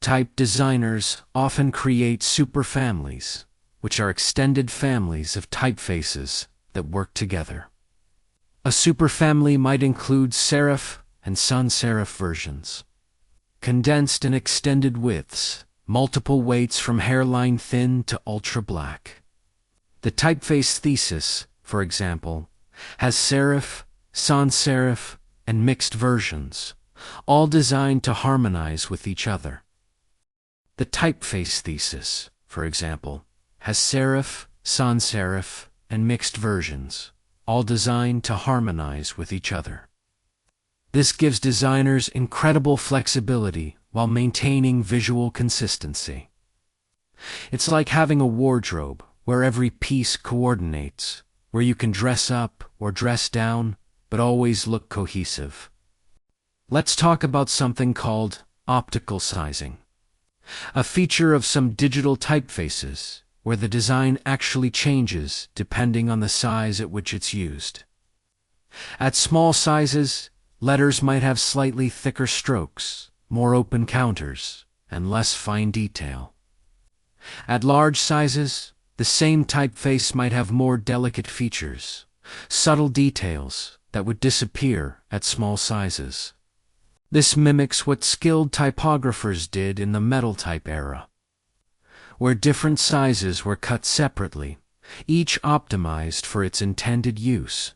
Speaker 1: Type designers often create superfamilies, which are extended families of typefaces that work together. A superfamily might include serif and sans-serif versions, condensed and extended widths, multiple weights from hairline thin to ultra black. The typeface thesis, for example, has serif, sans-serif, and mixed versions, all designed to harmonize with each other. The typeface thesis, for example, has serif, sans-serif, and mixed versions, all designed to harmonize with each other. This gives designers incredible flexibility while maintaining visual consistency. It's like having a wardrobe where every piece coordinates, where you can dress up or dress down, but always look cohesive. Let's talk about something called optical sizing, a feature of some digital typefaces where the design actually changes depending on the size at which it's used. At small sizes, letters might have slightly thicker strokes, more open counters, and less fine detail. At large sizes, the same typeface might have more delicate features, subtle details that would disappear at small sizes. This mimics what skilled typographers did in the metal type era, where different sizes were cut separately, each optimized for its intended use.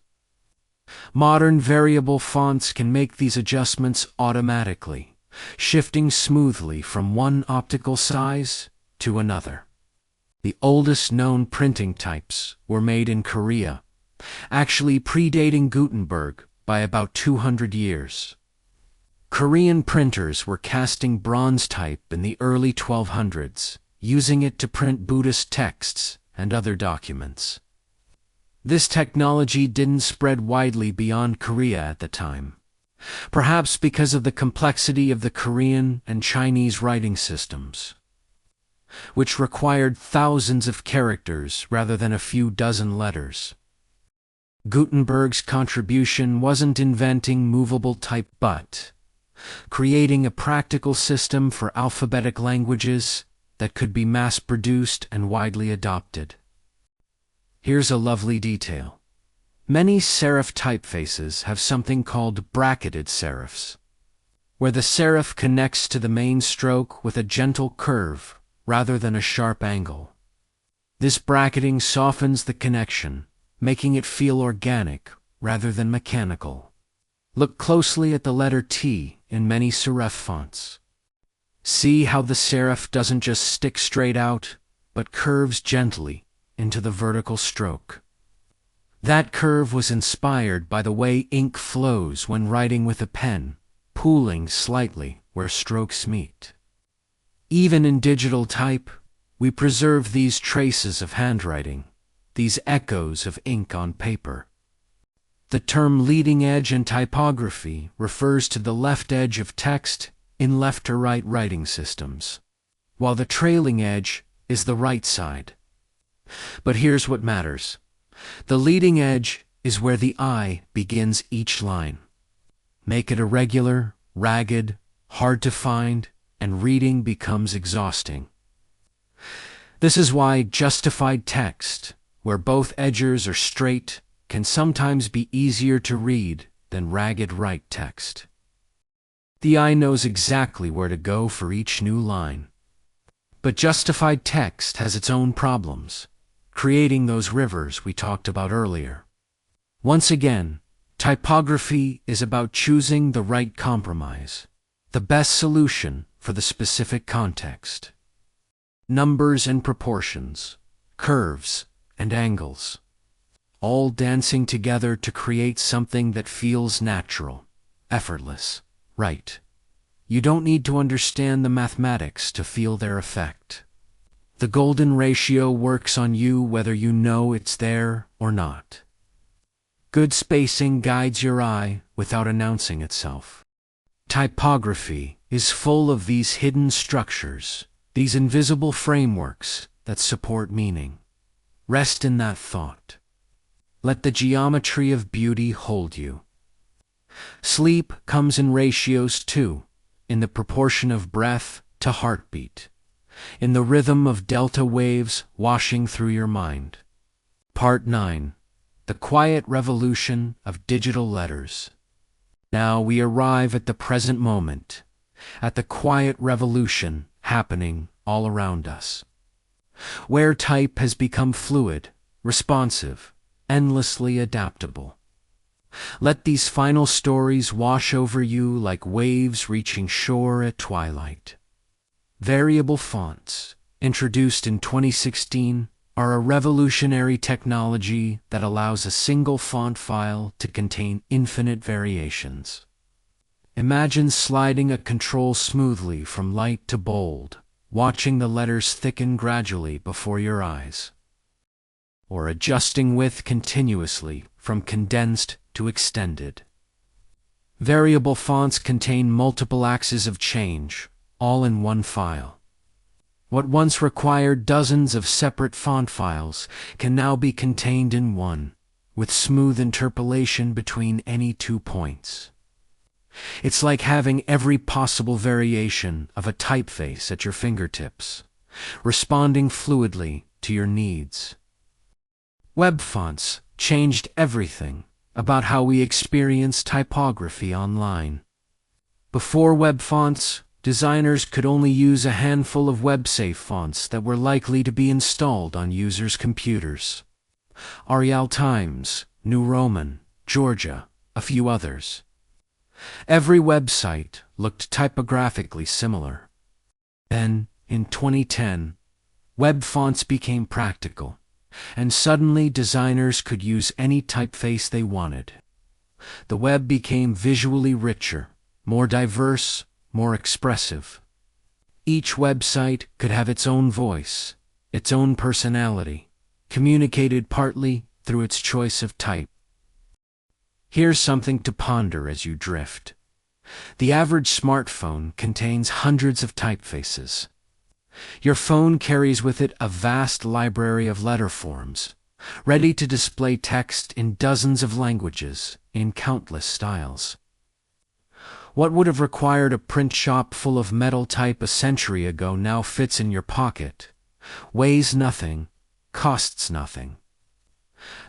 Speaker 1: Modern variable fonts can make these adjustments automatically, shifting smoothly from one optical size to another. The oldest known printing types were made in Korea, actually predating Gutenberg by about 200 years. Korean printers were casting bronze type in the early 1200s, using it to print Buddhist texts and other documents. This technology didn't spread widely beyond Korea at the time, perhaps because of the complexity of the Korean and Chinese writing systems, which required thousands of characters rather than a few dozen letters. Gutenberg's contribution wasn't inventing movable type but creating a practical system for alphabetic languages that could be mass-produced and widely adopted. Here's a lovely detail. Many serif typefaces have something called bracketed serifs, where the serif connects to the main stroke with a gentle curve rather than a sharp angle. This bracketing softens the connection, making it feel organic rather than mechanical. Look closely at the letter T in many serif fonts. See how the serif doesn't just stick straight out, but curves gently into the vertical stroke. That curve was inspired by the way ink flows when writing with a pen, pooling slightly where strokes meet. Even in digital type, we preserve these traces of handwriting, these echoes of ink on paper. The term leading edge in typography refers to the left edge of text in left-to-right writing systems, while the trailing edge is the right side. But here's what matters. The leading edge is where the I begins each line. Make it irregular, ragged, hard to find, and reading becomes exhausting. This is why justified text, where both edges are straight, can sometimes be easier to read than ragged right text. The eye knows exactly where to go for each new line. But justified text has its own problems, creating those rivers we talked about earlier. Once again, typography is about choosing the right compromise, the best solution for the specific context. Numbers and proportions, curves and angles, all dancing together to create something that feels natural, effortless, right. You don't need to understand the mathematics to feel their effect. The golden ratio works on you whether you know it's there or not. Good spacing guides your eye without announcing itself. Typography is full of these hidden structures, these invisible frameworks that support meaning. Rest in that thought. Let the geometry of beauty hold you. Sleep comes in ratios too, in the proportion of breath to heartbeat, in the rhythm of delta waves washing through your mind. Part 9. The Quiet Revolution of Digital Letters. Now we arrive at the present moment, at the quiet revolution happening all around us, where type has become fluid, responsive, endlessly adaptable. Let these final stories wash over you like waves reaching shore at twilight. Variable fonts, introduced in 2016, are a revolutionary technology that allows a single font file to contain infinite variations. Imagine sliding a control smoothly from light to bold, watching the letters thicken gradually before your eyes, or adjusting width continuously from condensed to extended. Variable fonts contain multiple axes of change, all in one file. What once required dozens of separate font files can now be contained in one, with smooth interpolation between any 2 points. It's like having every possible variation of a typeface at your fingertips, responding fluidly to your needs. Web fonts changed everything about how we experience typography online. Before web fonts, designers could only use a handful of web-safe fonts that were likely to be installed on users' computers. Arial Times, New Roman, Georgia, a few others. Every website looked typographically similar. Then, in 2010, web fonts became practical, and suddenly designers could use any typeface they wanted. The web became visually richer, more diverse, more expressive. Each website could have its own voice, its own personality, communicated partly through its choice of type. Here's something to ponder as you drift. The average smartphone contains hundreds of typefaces. Your phone carries with it a vast library of letterforms, ready to display text in dozens of languages, in countless styles. What would have required a print shop full of metal type a century ago now fits in your pocket, weighs nothing, costs nothing.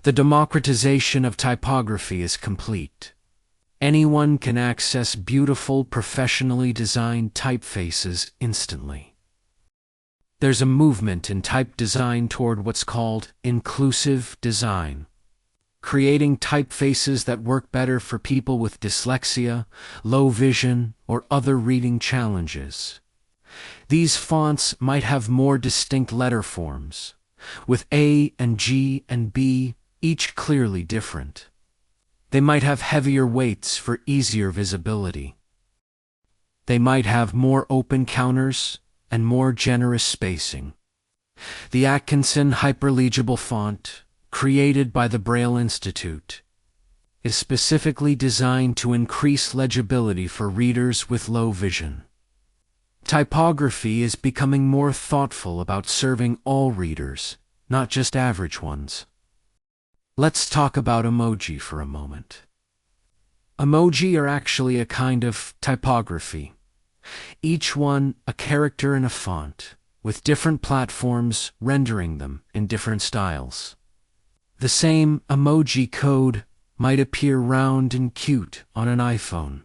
Speaker 1: The democratization of typography is complete. Anyone can access beautiful, professionally designed typefaces instantly. There's a movement in type design toward what's called inclusive design, creating typefaces that work better for people with dyslexia, low vision, or other reading challenges. These fonts might have more distinct letter forms, with A and G and B each clearly different. They might have heavier weights for easier visibility. They might have more open counters and more generous spacing. The Atkinson hyperlegible font, created by the Braille Institute, is specifically designed to increase legibility for readers with low vision. Typography is becoming more thoughtful about serving all readers, not just average ones. Let's talk about emoji for a moment. Emoji are actually a kind of typography, each one a character in a font, with different platforms rendering them in different styles. The same emoji code might appear round and cute on an iPhone,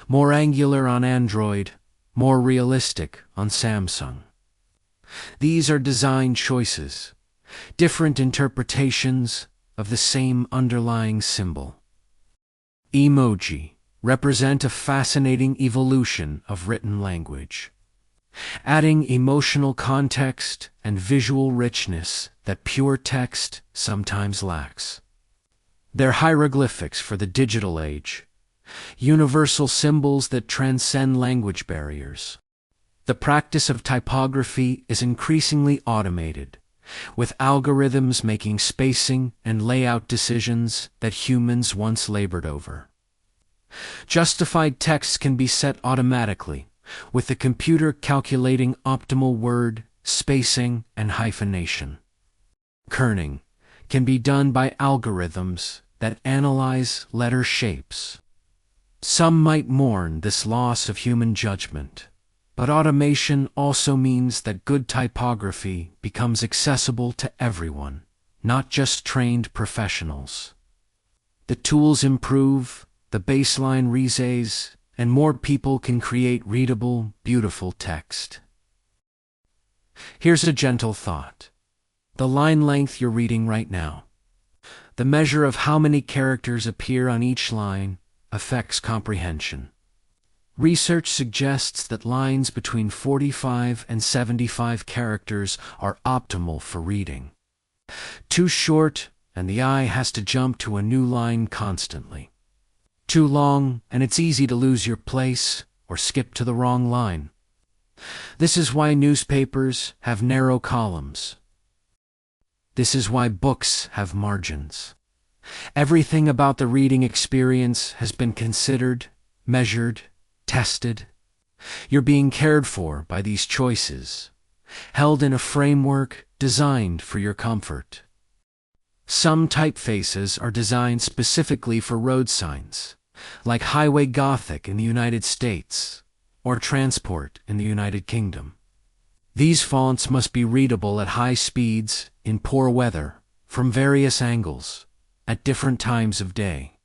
Speaker 1: more angular on Android, more realistic on Samsung. These are design choices, different interpretations of the same underlying symbol. Emoji represent a fascinating evolution of written language, adding emotional context and visual richness that pure text sometimes lacks. They're hieroglyphics for the digital age, universal symbols that transcend language barriers. The practice of typography is increasingly automated, with algorithms making spacing and layout decisions that humans once labored over. Justified text can be set automatically, with the computer calculating optimal word, spacing, and hyphenation. Kerning can be done by algorithms that analyze letter shapes. Some might mourn this loss of human judgment, but automation also means that good typography becomes accessible to everyone, not just trained professionals. The tools improve, the baseline raises, and more people can create readable, beautiful text. Here's a gentle thought. The line length you're reading right now, the measure of how many characters appear on each line, affects comprehension. Research suggests that lines between 45 and 75 characters are optimal for reading. Too short, and the eye has to jump to a new line constantly. Too long, and it's easy to lose your place or skip to the wrong line. This is why newspapers have narrow columns. This is why books have margins. Everything about the reading experience has been considered, measured, tested. You're being cared for by these choices, held in a framework designed for your comfort. Some typefaces are designed specifically for road signs, like Highway Gothic in the United States or Transport in the United Kingdom. These fonts must be readable at high speeds, in poor weather, from various angles, at different times of day.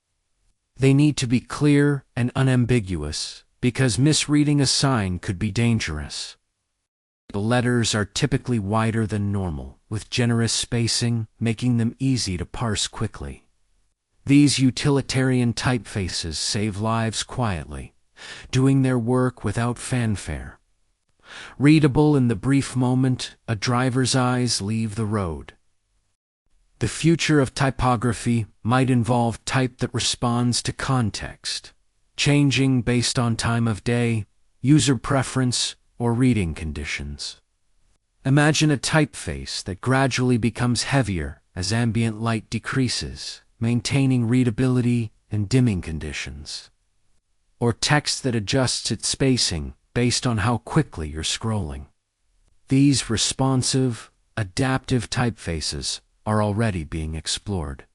Speaker 1: They need to be clear and unambiguous, because misreading a sign could be dangerous. The letters are typically wider than normal, with generous spacing, making them easy to parse quickly. These utilitarian typefaces save lives quietly, doing their work without fanfare. Readable in the brief moment a driver's eyes leave the road. The future of typography might involve type that responds to context, changing based on time of day, user preference, or reading conditions. Imagine a typeface that gradually becomes heavier as ambient light decreases, maintaining readability in dimming conditions. Or text that adjusts its spacing based on how quickly you're scrolling. These responsive, adaptive typefaces are already being explored,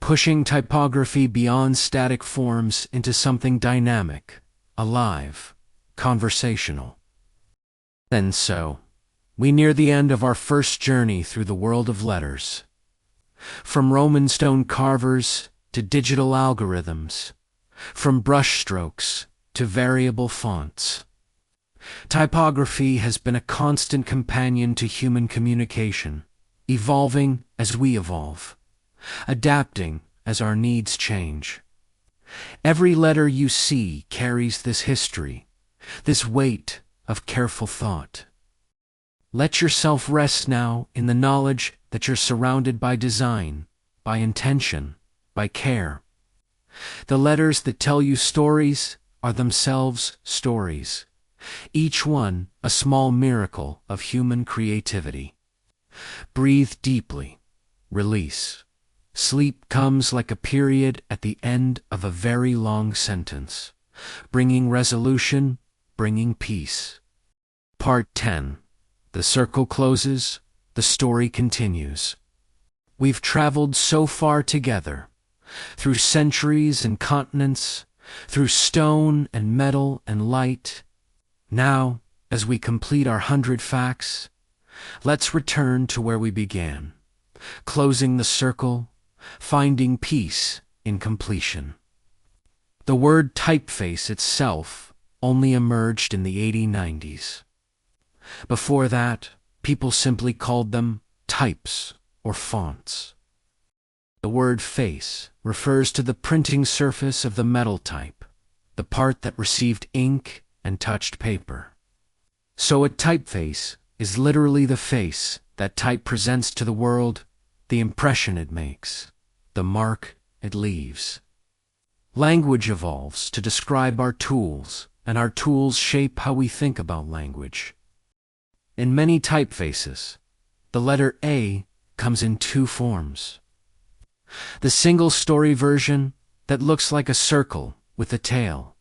Speaker 1: pushing typography beyond static forms into something dynamic, alive, conversational. And so, we near the end of our first journey through the world of letters. From Roman stone carvers to digital algorithms, from brushstrokes to variable fonts. Typography has been a constant companion to human communication, evolving as we evolve, adapting as our needs change. Every letter you see carries this history, this weight of careful thought. Let yourself rest now in the knowledge that you're surrounded by design, by intention, by care. The letters that tell you stories are themselves stories, each one a small miracle of human creativity. Breathe deeply, release. Sleep comes like a period at the end of a very long sentence, bringing resolution, bringing peace. Part 10. The circle closes, the story continues. We've traveled so far together, through centuries and continents, through stone and metal and light. Now, as we complete our 100 facts, let's return to where we began, closing the circle, finding peace in completion. The word typeface itself only emerged in the 1890s. Before that, people simply called them types or fonts. The word face refers to the printing surface of the metal type, the part that received ink and touched paper. So a typeface is literally the face that type presents to the world, the impression it makes, the mark it leaves. Language evolves to describe our tools, and our tools shape how we think about language. In many typefaces, the letter A comes in two forms. The single-story version that looks like a circle with a tail,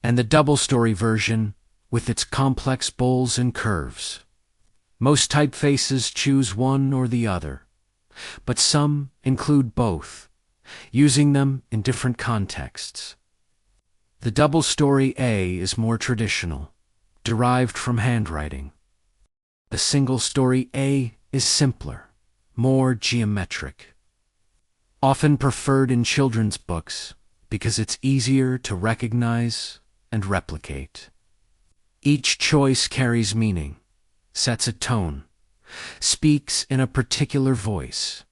Speaker 1: and the double-story version with its complex bowls and curves. Most typefaces choose one or the other, but some include both, using them in different contexts. The double-story A is more traditional, derived from handwriting. The single-story A is simpler, more geometric. Often preferred in children's books because it's easier to recognize and replicate. Each choice carries meaning, sets a tone, speaks in a particular voice.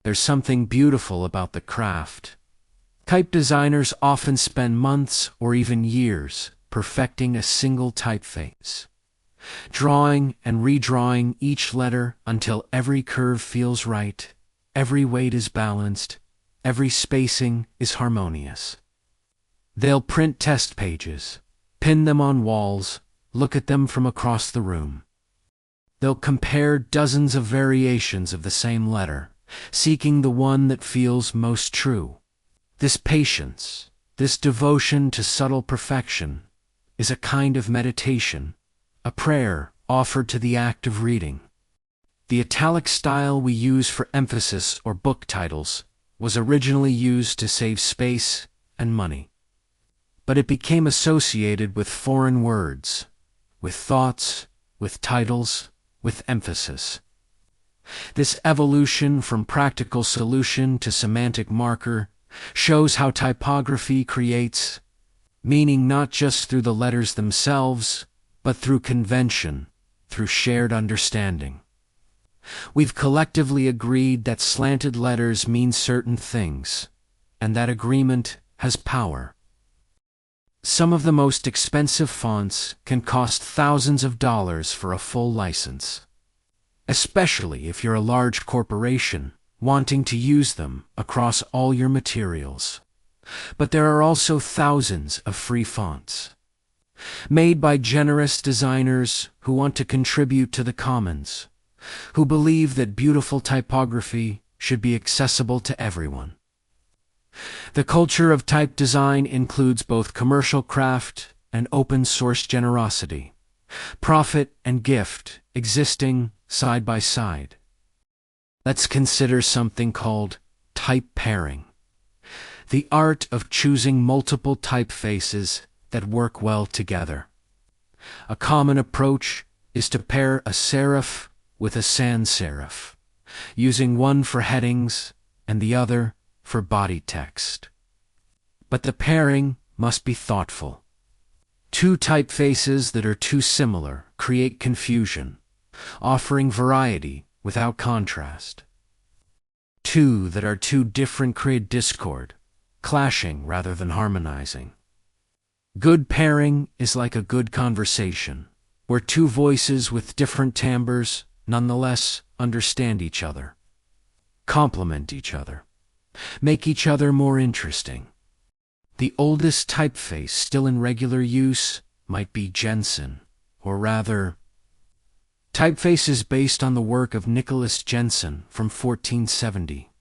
Speaker 1: There's something beautiful about the craft. Type designers often spend months or even years perfecting a single typeface, drawing and redrawing each letter until every curve feels right, every weight is balanced, every spacing is harmonious. They'll print test pages, pin them on walls, look at them from across the room. They'll compare dozens of variations of the same letter, seeking the one that feels most true. This patience, this devotion to subtle perfection, is a kind of meditation, a prayer offered to the act of reading. The italic style we use for emphasis or book titles was originally used to save space and money. But it became associated with foreign words, with thoughts, with titles, with emphasis. This evolution from practical solution to semantic marker shows how typography creates meaning not just through the letters themselves, but through convention, through shared understanding. We've collectively agreed that slanted letters mean certain things, and that agreement has power. Some of the most expensive fonts can cost thousands of dollars for a full license, especially if you're a large corporation wanting to use them across all your materials. But there are also thousands of free fonts, made by generous designers who want to contribute to the commons, who believe that beautiful typography should be accessible to everyone. The culture of type design includes both commercial craft and open-source generosity, profit and gift existing side by side. Let's consider something called type pairing, the art of choosing multiple typefaces that work well together. A common approach is to pair a serif with a sans-serif, using one for headings and the other for body text. But the pairing must be thoughtful. Two typefaces that are too similar create confusion, offering variety without contrast. Two that are too different create discord, clashing rather than harmonizing. Good pairing is like a good conversation, where two voices with different timbres nonetheless understand each other, complement each other, make each other more interesting. The oldest typeface still in regular use might be Jensen, or rather, typeface is based on the work of Nicholas Jensen from 1470.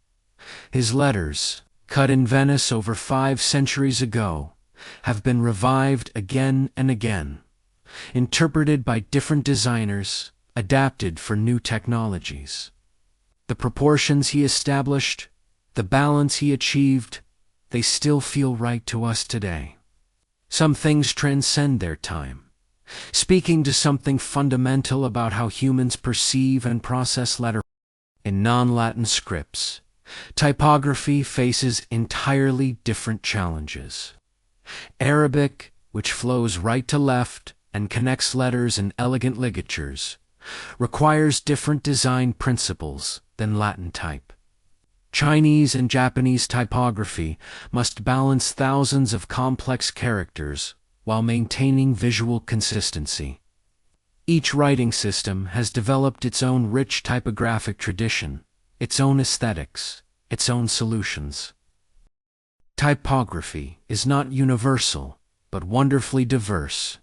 Speaker 1: His letters, cut in Venice over 5 centuries ago, have been revived again and again, interpreted by different designers, adapted for new technologies. The proportions he established, the balance he achieved, they still feel right to us today. Some things transcend their time, speaking to something fundamental about how humans perceive and process letter. In non-Latin scripts, typography faces entirely different challenges. Arabic, which flows right to left and connects letters in elegant ligatures, requires different design principles than Latin type. Chinese and Japanese typography must balance thousands of complex characters while maintaining visual consistency. Each writing system has developed its own rich typographic tradition, its own aesthetics, its own solutions. Typography is not universal, but wonderfully diverse,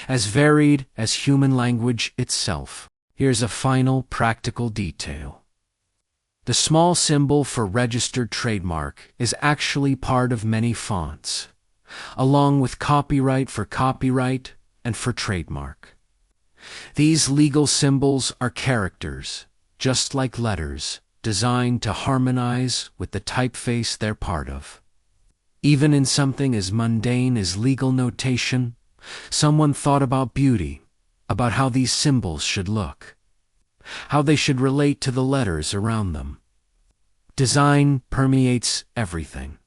Speaker 1: as varied as human language itself. Here's a final practical detail. The small symbol for registered trademark is actually part of many fonts, along with copyright for copyright and for trademark. These legal symbols are characters, just like letters, designed to harmonize with the typeface they're part of. Even in something as mundane as legal notation, someone thought about beauty, about how these symbols should look, how they should relate to the letters around them. Design permeates everything.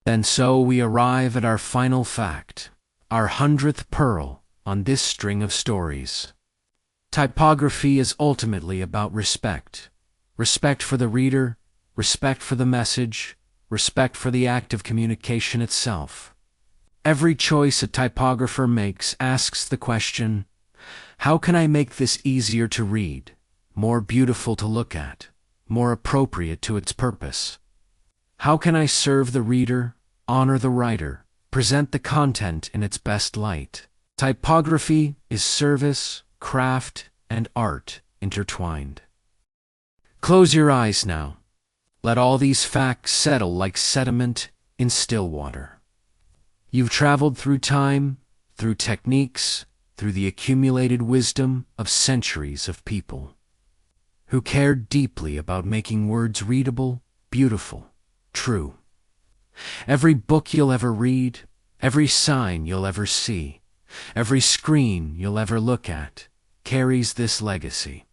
Speaker 1: And so we arrive at our final fact, our 100th pearl on this string of stories. Typography is ultimately about respect. Respect for the reader, respect for the message, respect for the act of communication itself. Every choice a typographer makes asks the question, how can I make this easier to read, more beautiful to look at, more appropriate to its purpose? How can I serve the reader, honor the writer, present the content in its best light? Typography is service, craft, and art intertwined. Close your eyes now. Let all these facts settle like sediment in still water. You've traveled through time, through techniques, through the accumulated wisdom of centuries of people who cared deeply about making words readable, beautiful, true. Every book you'll ever read, every sign you'll ever see, every screen you'll ever look at carries this legacy.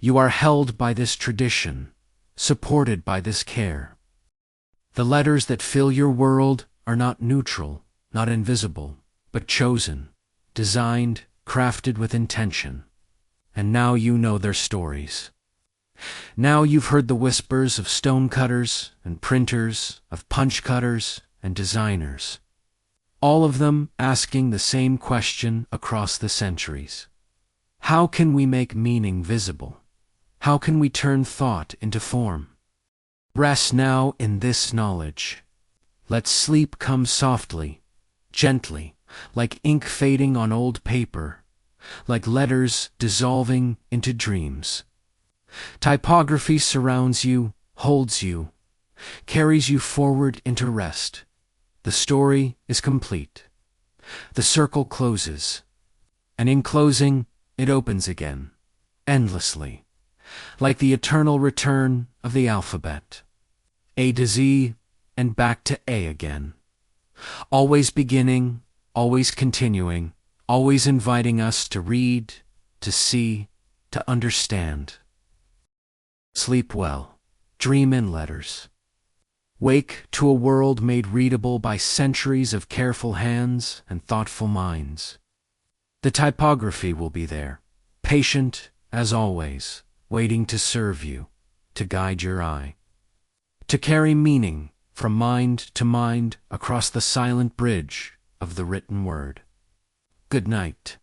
Speaker 1: You are held by this tradition, supported by this care. The letters that fill your world are not neutral, not invisible, but chosen, designed, crafted with intention. And now you know their stories. Now you've heard the whispers of stonecutters and printers, of punch cutters and designers, all of them asking the same question across the centuries. How can we make meaning visible? How can we turn thought into form? Rest now in this knowledge. Let sleep come softly, gently, like ink fading on old paper, like letters dissolving into dreams. Typography surrounds you, holds you, carries you forward into rest. The story is complete. The circle closes, and in closing, it opens again, endlessly, like the eternal return of the alphabet. A to Z, and back to A again. Always beginning, always continuing, always inviting us to read, to see, to understand. Sleep well. Dream in letters. Wake to a world made readable by centuries of careful hands and thoughtful minds. The typography will be there, patient as always, waiting to serve you, to guide your eye, to carry meaning from mind to mind across the silent bridge of the written word. Good night.